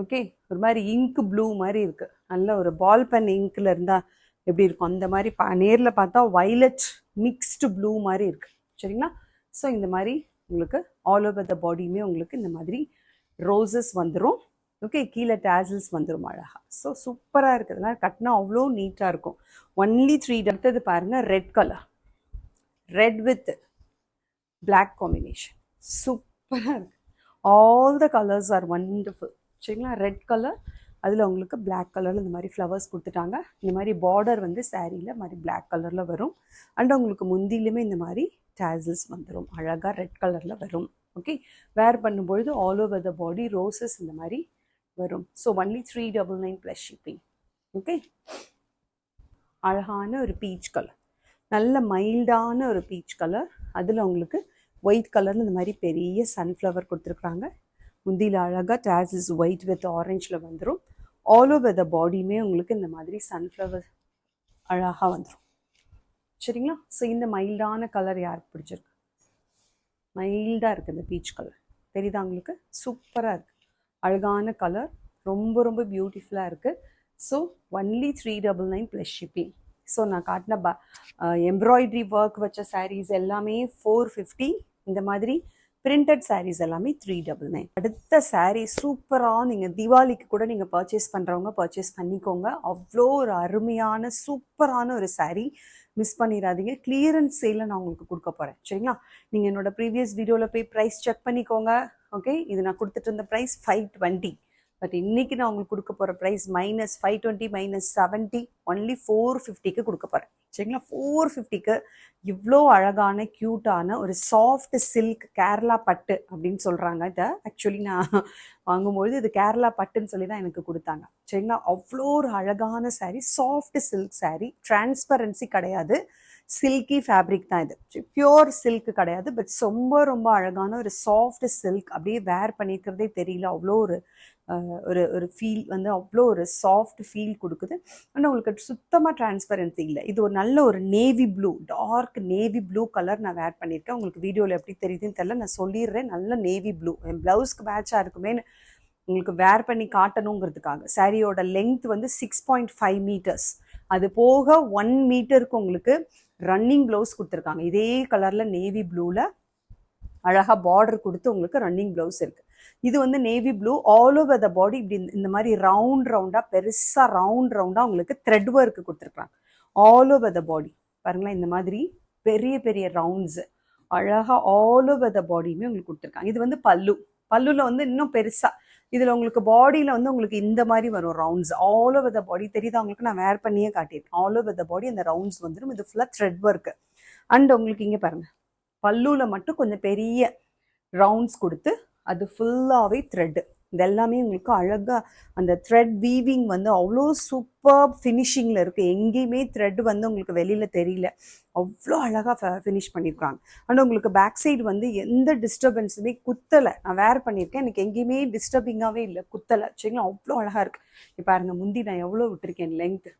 ஓகே, ஒரு மாதிரி இங்க் ப்ளூ மாதிரி இருக்குது. நல்ல ஒரு பால் பென் இங்க்கில் இருந்தால் எப்படி இருக்கும் அந்த மாதிரி நேரில் பார்த்தா வைலட் மிக்ஸ்டு ப்ளூ மாதிரி இருக்குது. சரிங்களா? ஸோ இந்த மாதிரி உங்களுக்கு ஆல் ஓவர் த பாடியுமே உங்களுக்கு இந்த மாதிரி ரோசஸ் வந்துடும். ஓகே, கீழே டேசல்ஸ் வந்துடும் அழகாக. ஸோ சூப்பராக இருக்குதுன்னா கட்டினா அவ்வளோ நீட்டாக இருக்கும். ஒன்லி 3. அடுத்தது பாருங்கள், red colour, red with black combination. சூப்பராக இருக்குது. All the colours are wonderful. சரிங்களா? ரெட் கலர், அதில் உங்களுக்கு பிளாக் கலரில் இந்த மாதிரி ஃப்ளவர்ஸ் கொடுத்துட்டாங்க. இந்த மாதிரி பார்டர் வந்து சாரியில் மாதிரி பிளாக் கலரில் வரும். அண்ட் உங்களுக்கு முந்திலுமே இந்த மாதிரி டேசல்ஸ் வந்துடும், அழகாக ரெட் கலரில் வரும். ஓகே, வேர் பண்ணும்பொழுது all over the body roses இந்த மாதிரி வரும். So only 399 plus shipping. Okay, அழகான ஒரு பீச் கலர், நல்ல மைல்டான ஒரு பீச் கலர். அதில் உங்களுக்கு ஒயிட் கலரில் இந்த மாதிரி பெரிய சன்ஃப்ளவர் கொடுத்துருக்குறாங்க. முந்தியில் அழகாக டேசல்ஸ் ஒயிட் வித் ஆரஞ்சில் வந்துடும். ஆல் ஓவர் த பாடியுமே உங்களுக்கு இந்த மாதிரி சன்ஃப்ளவர் அழகாக வந்துடும். சரிங்களா? ஸோ இந்த மைல்டான கலர் யாருக்கு பிடிச்சிருக்கு? மைல்டாக இருக்குது இந்த பீச் கலர், தெரியுதா உங்களுக்கு? சூப்பராக இருக்குது, அழகான கலர், ரொம்ப ரொம்ப பியூட்டிஃபுல்லாக இருக்குது. So only 399 plus shipping. So நான் காட்டின எம்ப்ராய்ட்ரி ஒர்க் வச்ச சாரீஸ் எல்லாமே 450. இந்த மாதிரி பிரிண்டட் சாரீஸ் எல்லாமே 399. அடுத்த சாரீ சூப்பராக, நீங்கள் தீபாவளிக்கு கூட நீங்கள் பர்ச்சேஸ் பண்ணுறவங்க பர்ச்சேஸ் பண்ணிக்கோங்க. அவ்வளோ ஒரு அருமையான சூப்பரான ஒரு சாரீ, மிஸ் பண்ணிடாதீங்க. கிளியரன்ஸ் சேலில் நான் உங்களுக்கு கொடுக்க போகிறேன். சரிங்களா? நீங்கள் என்னோட ப்ரீவியஸ் வீடியோவில் போய் ப்ரைஸ் செக் பண்ணிக்கோங்க. ஓகே, இது நான் கொடுத்துட்டு இருந்த ப்ரைஸ் 520. பட் இன்றைக்கி நான் உங்களுக்கு கொடுக்க போகிற ப்ரைஸ் -520 -70 ஒன்லி 450க்கு கொடுக்க போகிறேன். சரிங்களா. 450க்கு இவ்வளோ அழகான க்யூட்டான ஒரு சாஃப்ட் சில்க் கேரளா பட்டு அப்படின்னு சொல்கிறாங்க. இதை ஆக்சுவலி நான் வாங்கும்பொழுது இது கேரளா பட்டுன்னு சொல்லி தான் எனக்கு கொடுத்தாங்க. சரிங்களா. அவ்வளோ ஒரு அழகான sari, soft silk sari, transparency கிடையாது, சில்கி ஃபேப்ரிக் தான் இது, பியோர் சில்க் கிடையாது, பட் ரொம்ப ரொம்ப அழகான ஒரு சாஃப்ட் சில்க். அப்படியே வேர் பண்ணிக்கிறதே தெரியல, அவ்வளோ ஒரு ஒரு ஒரு ஃபீல் வந்து அவ்வளோ ஒரு சாஃப்ட் ஃபீல் கொடுக்குது. ஆனால் உங்களுக்கு சுத்தமாக டிரான்ஸ்பரன்சி இல்லை. இது ஒரு நல்ல ஒரு navy blue, dark navy blue colour நான் வேர் பண்ணியிருக்கேன். உங்களுக்கு வீடியோவில் எப்படி தெரியுதுன்னு தெரியல, நான் சொல்லிடுறேன். நல்ல நேவி ப்ளூ என் ப்ளவுஸ்க்கு மேட்சாக இருக்குமேன்னு உங்களுக்கு வேர் பண்ணி காட்டணுங்கிறதுக்காக. சாரியோட லென்த் வந்து 6.5 மீட்டர்ஸ். அது போக 1 மீட்டருக்கு உங்களுக்கு ரன்னிங் ப்ளவுஸ் கொடுத்துருக்காங்க. இதே கலரில் நேவி ப்ளூவில் அழகாக பார்டர் கொடுத்து உங்களுக்கு ரன்னிங் ப்ளவுஸ் இருக்குது. இது வந்து navy blue, all over the body இப்படி இந்த மாதிரி ரவுண்டாக பெருசாக ரவுண்டாக உங்களுக்கு த்ரெட் ஒர்க்கு கொடுத்துருக்காங்க ஆல் ஓவர் த பாடி. பாருங்களேன், இந்த மாதிரி பெரிய பெரிய ரவுண்ட்ஸு அழகாக ஆல் ஓவர் த பாடியுமே உங்களுக்கு கொடுத்துருக்காங்க. இது வந்து பல்லுல வந்து இன்னும் பெருசாக இதில் உங்களுக்கு பாடியில் வந்து உங்களுக்கு இந்த மாதிரி வரும் ரவுண்ட்ஸ் ஆல் ஓவர் த பாடி. தெரியுதா உங்களுக்கு? நான் வேர் பண்ணியே காட்டியிருக்கேன். ஆல் ஓவர் த பாடி அந்த ரவுண்ட்ஸ் வந்துடும். இது ஃபுல்லாக த்ரெட் ஒர்க்கு. அண்ட் உங்களுக்கு இங்கே பாருங்கள், பல்லுவில் மட்டும் கொஞ்சம் பெரிய ரவுண்ட்ஸ் கொடுத்து அது ஃபுல்லாகவே த்ரெட்டு. இது எல்லாமே உங்களுக்கு அழகாக அந்த த்ரெட் வீவிங் வந்து அவ்வளோ சூப்பர் ஃபினிஷிங்கில் இருக்குது. எங்கேயுமே த்ரெட் வந்து உங்களுக்கு வெளியில் தெரியல, அவ்வளோ அழகாக ஃபினிஷ் பண்ணியிருக்காங்க. ஆனால் உங்களுக்கு பேக் சைடு வந்து எந்த டிஸ்டர்பன்ஸுமே குத்தலை. நான் வேர் பண்ணியிருக்கேன், எனக்கு எங்கேயுமே டிஸ்டர்பிங்காகவே இல்லை, குத்தலை. சரிங்களா, அவ்வளோ அழகாக இருக்குது. இப்போ பாருங்க, முந்தி நான் எவ்வளோ விட்டுருக்கேன் லென்த்து,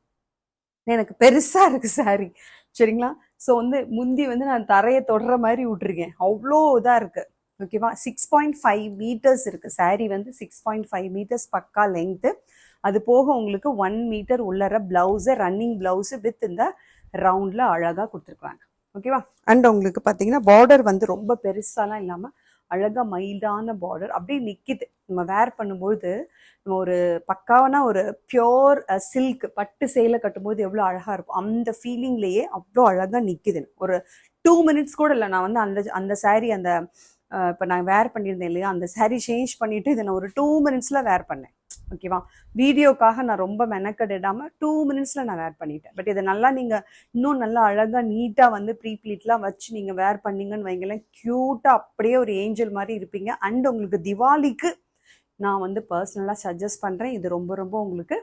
எனக்கு பெருசாக இருக்குது சாரி. சரிங்களா. ஸோ வந்து முந்தி வந்து நான் தரையை தொடர மாதிரி விட்டுருக்கேன், அவ்வளோ இதாக இருக்குது. ஓகேவா. 6.5 மீட்டர்ஸ் இருக்குது சாரீ வந்து 6.5 மீட்டர்ஸ் பக்கா லென்த்து. அது போக உங்களுக்கு 1 மீட்டர் உள்ளற ப்ளவுஸு, ரன்னிங் ப்ளவுஸு வித் இந்த ரவுண்டில் அழகாக கொடுத்துருக்குறாங்க. ஓகேவா. அண்ட் உங்களுக்கு பார்த்தீங்கன்னா பார்டர் வந்து ரொம்ப பெருசாலாம் இல்லாமல் அழகாக மைல்டான பார்டர் அப்படியே நிற்கிது. நம்ம வேர் பண்ணும்போது நம்ம ஒரு பக்காவான ஒரு பியோர் சில்க் பட்டு சேலை கட்டும்போது எவ்வளோ அழகாக இருக்கும், அந்த ஃபீலிங்லேயே அவ்வளோ அழகாக நிற்கிது. ஒரு 2 மினிட்ஸ் கூட இல்லை, நான் வந்து அந்த சாரீ அந்த இப்போ நான் வேர் பண்ணியிருந்தேன் இல்லையா, அந்த சாரீ சேஞ்ச் பண்ணிவிட்டு இதை நான் ஒரு 2 மினிட்ஸில் வேர் பண்ணேன். ஓகேவா. வீடியோக்காக நான் ரொம்ப மெனக்கெடாமல் 2 மினிட்ஸில் நான் வேர் பண்ணிட்டேன். பட் இதை நல்லா நீங்கள் இன்னும் நல்லா அழகாக நீட்டாக வந்து ப்ரீப்ளீட்லாம் வச்சு நீங்கள் வேர் பண்ணிங்கன்னு வைங்களேன், க்யூட்டாக அப்படியே ஒரு ஏஞ்சல் மாதிரி இருப்பீங்க. அண்ட் உங்களுக்கு திவாலிக்கு நான் வந்து பர்சனலாக சஜஸ்ட் பண்ணுறேன். இது ரொம்ப ரொம்ப உங்களுக்கு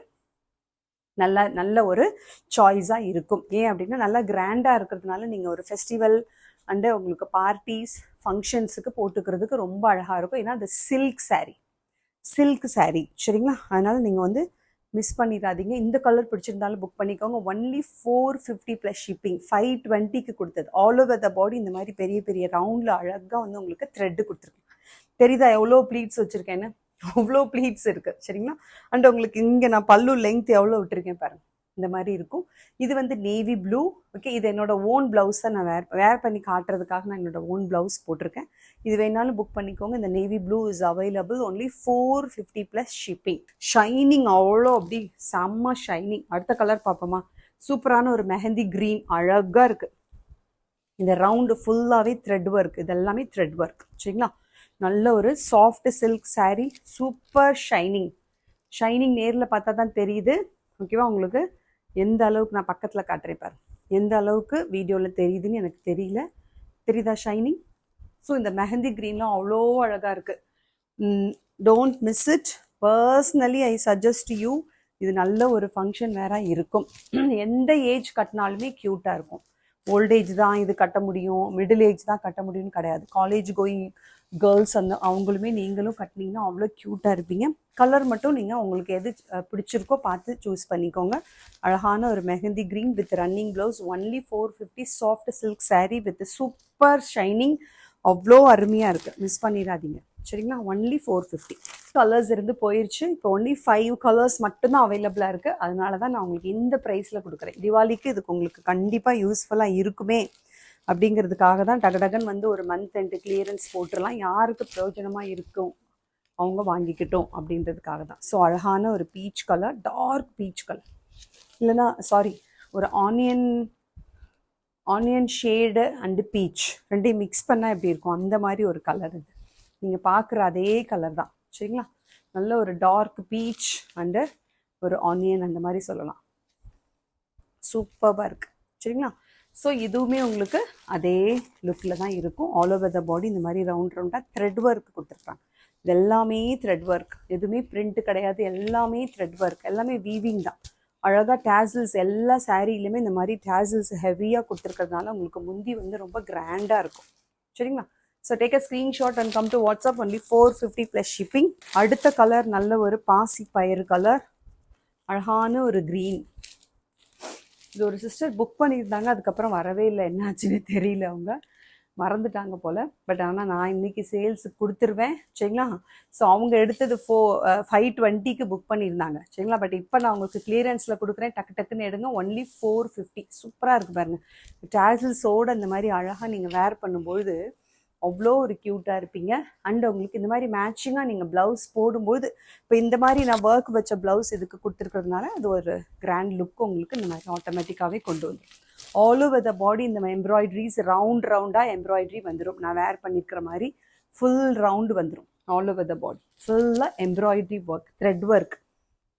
நல்ல ஒரு சாய்ஸாக இருக்கும். ஏன் அப்படின்னா நல்லா கிராண்டாக இருக்கிறதுனால நீங்கள் ஒரு ஃபெஸ்டிவல் அண்டு உங்களுக்கு பார்ட்டிஸ் ஃபங்க்ஷன்ஸுக்கு போட்டுக்கிறதுக்கு ரொம்ப அழகாக இருக்கும். ஏன்னா அது சில்க் சாரீ. சரிங்களா. அதனால் நீங்கள் வந்து மிஸ் பண்ணிடாதீங்க. இந்த கலர் பிடிச்சிருந்தாலும் புக் பண்ணிக்கோங்க. Only 450 plus shipping. 520க்கு கொடுத்தது. ஆல் ஓவர் த பாடி இந்த மாதிரி பெரிய பெரிய ரவுண்டில் அழகாக வந்து உங்களுக்கு த்ரெட்டு கொடுத்துருக்கேன். தெரியுதா எவ்வளோ ப்ளீட்ஸ் வச்சுருக்கேன்னு? அவ்வளோ ப்ளீட்ஸ் இருக்குது. சரிங்களா. அண்ட் உங்களுக்கு இங்கே நான் பல்லு லென்த் எவ்வளோ விட்டுருக்கேன் பாருங்கள், இந்த மாதிரி இருக்கும். இது வந்து நேவி ப்ளூ. ஓகே, இது என்னோட ஓன் ப்ளவுஸை நான் வேர் பண்ணி காட்டுறதுக்காக நான் என்னோட ஓன் ப்ளவுஸ் போட்டிருக்கேன். இது வேணாலும் புக் பண்ணிக்கோங்க. இந்த navy blue is available. Only 450 plus shipping. Shining அவ்வளோ அப்படி செம்ம ஷைனிங். அடுத்த கலர் பார்ப்போமா? சூப்பரான ஒரு மெஹந்தி க்ரீன், அழகாக இருக்குது. இந்த ரவுண்டு ஃபுல்லாகவே த்ரெட் ஒர்க், இது எல்லாமே த்ரெட் ஒர்க். சரிங்களா. நல்ல ஒரு soft silk sari, super shining நேரில் பார்த்தா தான் தெரியுது. ஓகேவா. உங்களுக்கு எந்த அளவுக்கு நான் பக்கத்தில் காட்டுறேன் பாரு, எந்த அளவுக்கு வீடியோவில் தெரியுதுன்னு எனக்கு தெரியல. தெரியுதா ஷைனிங்? ஸோ இந்த மெஹந்தி க்ரீன்லாம் அவ்வளோ அழகாக இருக்குது. Don't miss it. Personally I suggest you. இது நல்ல ஒரு ஃபங்க்ஷன் வேறாக இருக்கும். எந்த ஏஜ் கட்டினாலுமே க்யூட்டாக இருக்கும். ஓல்டேஜ் தான் இது கட்ட முடியும், மிடில் ஏஜ் தான் கட்ட முடியும்னு கிடையாது. காலேஜ் கோயிங் கேர்ள்ஸ் அவங்களுமே நீங்களும் கட்டினீங்கன்னா அவ்வளோ க்யூட்டாக இருப்பீங்க. கலர் மட்டும் நீங்கள் உங்களுக்கு எது பிடிச்சிருக்கோ பார்த்து சூஸ் பண்ணிக்கோங்க. அழகான ஒரு mehndi green with running blouse. Only 450 soft silk sari with super shining. அவ்வளோ அருமையாக இருக்குது, மிஸ் பண்ணிடாதீங்க. சரிங்களா. ஒன்லி 450. கலர்ஸ் இருந்து போயிடுச்சு. இப்போ ஒன்லி 5 கலர்ஸ் மட்டும்தான் அவைலபிளாக இருக்குது. அதனால தான் நான் உங்களுக்கு இந்த ப்ரைஸில் கொடுக்குறேன். திவாலிக்கு இதுக்கு உங்களுக்கு கண்டிப்பாக யூஸ்ஃபுல்லாக இருக்குமே அப்படிங்கிறதுக்காக தான் டகடகன் வந்து ஒரு மந்த் எண்டு கிளியரன்ஸ் போட்டுடலாம், யாருக்கு பிரயோஜனமாக இருக்கும் அவங்க வாங்கிக்கிட்டோம் அப்படின்றதுக்காக தான். ஸோ அழகான ஒரு peach colour, dark peach colour, இல்லைனா சாரி ஒரு ஆனியன் ஷேடு அண்டு பீச் ரெண்டையும் மிக்ஸ் பண்ணால் எப்படி இருக்கும் அந்த மாதிரி ஒரு கலர். இது நீங்கள் பார்க்குற அதே கலர் தான். சரிங்களா. நல்ல ஒரு டார்க் பீச் அண்டு ஒரு ஆனியன் அந்த மாதிரி சொல்லலாம். சூப்பராக இருக்குது. சரிங்களா? ஸோ இதுவுமே உங்களுக்கு அதே லுக்கில் தான் இருக்கும். ஆல் ஓவர் த பாடி இந்த மாதிரி ரவுண்ட் ரவுண்டாக த்ரெட் ஒர்க் கொடுத்துருப்பாங்க. இது எல்லாமே த்ரெட் ஒர்க், எதுவுமே பிரிண்ட் கிடையாது, எல்லாமே த்ரெட் ஒர்க், எல்லாமே வீவிங் தான். அழகாக டேசில்ஸ் எல்லா சாரீலையுமே இந்த மாதிரி டேசில்ஸ் ஹெவியாக கொடுத்துருக்கிறதுனால உங்களுக்கு முந்தி வந்து ரொம்ப கிராண்டாக இருக்கும். சரிங்களா? So take a screenshot and come to WhatsApp. Only 450 plus shipping. அடுத்த கலர் நல்ல ஒரு பாசி பயிறு கலர், அழகான ஒரு க்ரீன். இது ஒரு சிஸ்டர் புக் பண்ணியிருந்தாங்க, அதுக்கப்புறம் வரவே இல்லை, என்னாச்சுன்னு தெரியல, அவங்க மறந்துட்டாங்க போல். பட் ஆனால் நான் இன்றைக்கி சேல்ஸுக்கு கொடுத்துருவேன். சரிங்களா? ஸோ அவங்க எடுத்தது 520க்கு புக் பண்ணியிருந்தாங்க. சரிங்களா? பட் இப்போ நான் உங்களுக்கு கிளியரன்ஸில் கொடுக்குறேன், டக்கு டக்குன்னு எடுங்க. ஒன்லி 450. சூப்பராக இருக்குது பாருங்கள். டேசில்ஸோடு இந்த மாதிரி அழகாக நீங்கள் வேர் பண்ணும்பொழுது அவ்வளோ ஒரு க்யூட்டாக இருப்பீங்க. அண்ட் உங்களுக்கு இந்த மாதிரி மேட்சிங்காக நீங்கள் ப்ளவுஸ் போடும்போது, இப்போ இந்த மாதிரி நான் ஒர்க் வச்ச ப்ளவுஸ் இதுக்கு கொடுத்துருக்கிறதுனால அது ஒரு கிராண்ட் லுக் உங்களுக்கு இந்த மாதிரி ஆட்டோமேட்டிக்காகவே கொண்டு வந்துடும். ஆல் ஓவர் த பாடி இந்த எம்ப்ராய்டரிஸ் ரவுண்ட் ரவுண்டாக எம்ப்ராய்டரி வந்துடும். நான் வேர் பண்ணியிருக்கிற மாதிரி ஃபுல் ரவுண்டு வந்துடும். ஆல் ஓவர் த பாடி ஃபுல்லாக எம்ப்ராய்டரி ஒர்க், த்ரெட் ஒர்க்.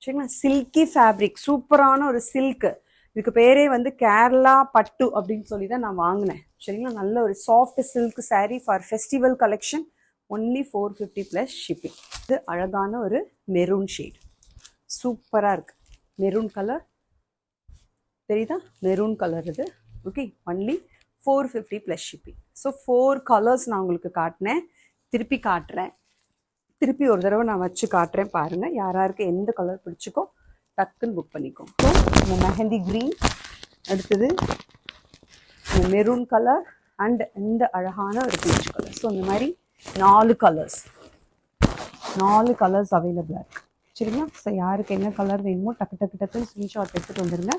சரிங்களா? சில்கி ஃபேப்ரிக், சூப்பரான ஒரு சில்க்கு. இதுக்கு பேரே வந்து கேரளா பட்டு அப்படின்னு சொல்லி தான் நான் வாங்கினேன். சரிங்களா? நல்ல ஒரு soft silk sari for festival collection. Only 450 plus shipping. இது அழகான ஒரு மெரூன் ஷேட், சூப்பராக இருக்குது. மெரூன் கலர் தெரியுதா? மெரூன் கலர் இது. Okay, only 450 plus shipping. So 4 colours நான் உங்களுக்கு காட்டினேன், திருப்பி காட்டுறேன். திருப்பி ஒரு தடவை நான் வச்சு காட்டுறேன் பாருங்கள். யாராருக்கு எந்த கலர் பிடிச்சிக்கோ டக்குன்னு புக் பண்ணிக்கோ. ஸோ இந்த மெஹந்தி க்ரீன், அடுத்தது இந்த மெரூன் கலர் அண்ட் இந்த அழகான ஒரு பீச் கலர். ஸோ இந்த மாதிரி 4 கலர்ஸ் அவைலபிளாக இருக்குது. சரிங்களா? ஸோ யாருக்கு என்ன கலர் வேணுமோ டக்கு டக்கு டக்குன்னு ஸ்க்ரீன்ஷாட் எடுத்துகிட்டு வந்துடுங்க.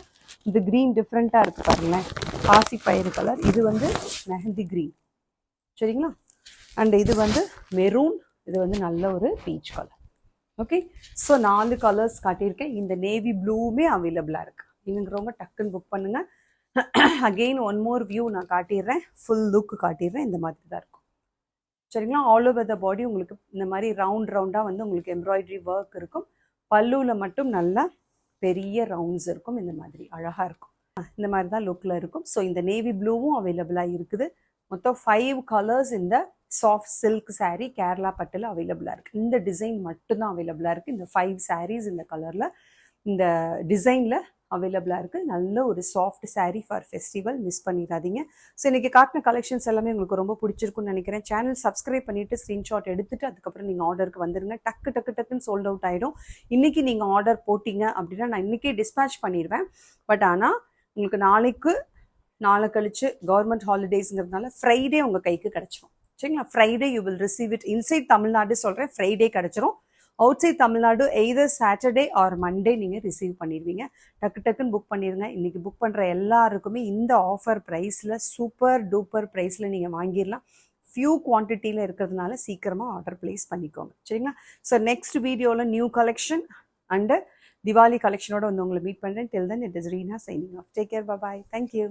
இந்த க்ரீன் டிஃப்ரெண்ட்டாக இருக்குது பாருங்களேன், பாசி பயிறு கலர். இது வந்து மெஹந்தி க்ரீன். சரிங்களா? அண்ட் இது வந்து மெரூன், இது வந்து நல்ல ஒரு peach colour. Okay, so 4 colours காட்டியிருக்கேன். இந்த நேவி ப்ளூவுமே அவைலபிளாக இருக்குது. வேணுங்கிறவங்க டக்குன்னு புக் பண்ணுங்கள். அகெயின் ஒன் மோர் வியூ நான் காட்டிடுறேன், ஃபுல் லுக் காட்டிடுறேன். இந்த மாதிரி தான் இருக்கும். சரிங்களா? ஆல் ஓவர் த பாடி உங்களுக்கு இந்த மாதிரி ரவுண்ட் ரவுண்டாக வந்து உங்களுக்கு எம்ப்ராய்டரி ஒர்க் இருக்கும். பல்லுவில் மட்டும் நல்லா பெரிய ரவுண்ட்ஸ் இருக்கும். இந்த மாதிரி அழகாக இருக்கும். இந்த மாதிரி தான் லுக்கில் இருக்கும். ஸோ இந்த நேவி ப்ளூவும் அவைலபிளாக இருக்குது. மொத்தம் 5 கலர்ஸ் இந்த சாஃப்ட் சில்க் சாரீ கேரளா பட்டில் அவைலபிளாக இருக்குது. இந்த டிசைன் மட்டும்தான் அவைலபிளாக இருக்குது. இந்த 5 சாரீஸ் இந்த கலரில், இந்த டிசைனில் அவைலபிளாக இருக்குது. நல்ல ஒரு soft sari for festival, miss பண்ணிடாதீங்க. ஸோ இன்றைக்கி காட்டின கலெக்ஷன்ஸ் எல்லாமே உங்களுக்கு ரொம்ப பிடிச்சிருக்குன்னு நினைக்கிறேன். சேனல் சப்ஸ்கிரைப் பண்ணிவிட்டு ஸ்க்ரீன்ஷாட் எடுத்துகிட்டு அதுக்கப்புறம் நீங்கள் ஆர்டருக்கு வந்துடுங்க. டக்கு டக்கு டக்குன்னு சோல்ட் அவுட் ஆகிடும். இன்றைக்கி நீங்கள் ஆர்டர் போட்டிங்க அப்படின்னா நான் இன்றைக்கே டிஸ்பேச் பண்ணிடுவேன். பட் ஆனால் உங்களுக்கு நாளை கழிச்சு கவர்மெண்ட் ஹாலிடேஸ்ங்கிறதுனால ஃப்ரைடே உங்கள் கைக்கு கிடச்சிரும். சரிங்களா? Friday you will receive it. Inside Tamil Nadu சொல்கிறேன், ஃப்ரைடே கிடச்சிரும். Outside Tamil Nadu either Saturday or Monday நீங்கள் ரிசீவ் பண்ணிடுவீங்க. டக்கு டக்குன்னு புக் பண்ணிடுங்க. இன்றைக்கி புக் பண்ணுற எல்லாருக்குமே இந்த ஆஃபர் ப்ரைஸில், சூப்பர் டூப்பர் ப்ரைஸில் நீங்கள் வாங்கிடலாம். ஃபியூ குவான்டிட்டியில் இருக்கிறதுனால சீக்கிரமாக ஆர்டர் ப்ளேஸ் பண்ணிக்கோங்க. சரிங்களா? ஸோ நெக்ஸ்ட் வீடியோவில் நியூ கலெக்ஷன் அண்டு திவாலி கலெக்ஷனோட வந்து உங்களை மீட் பண்ணுறேன். Till then it is Reena signing off. Take care, bye, thank you.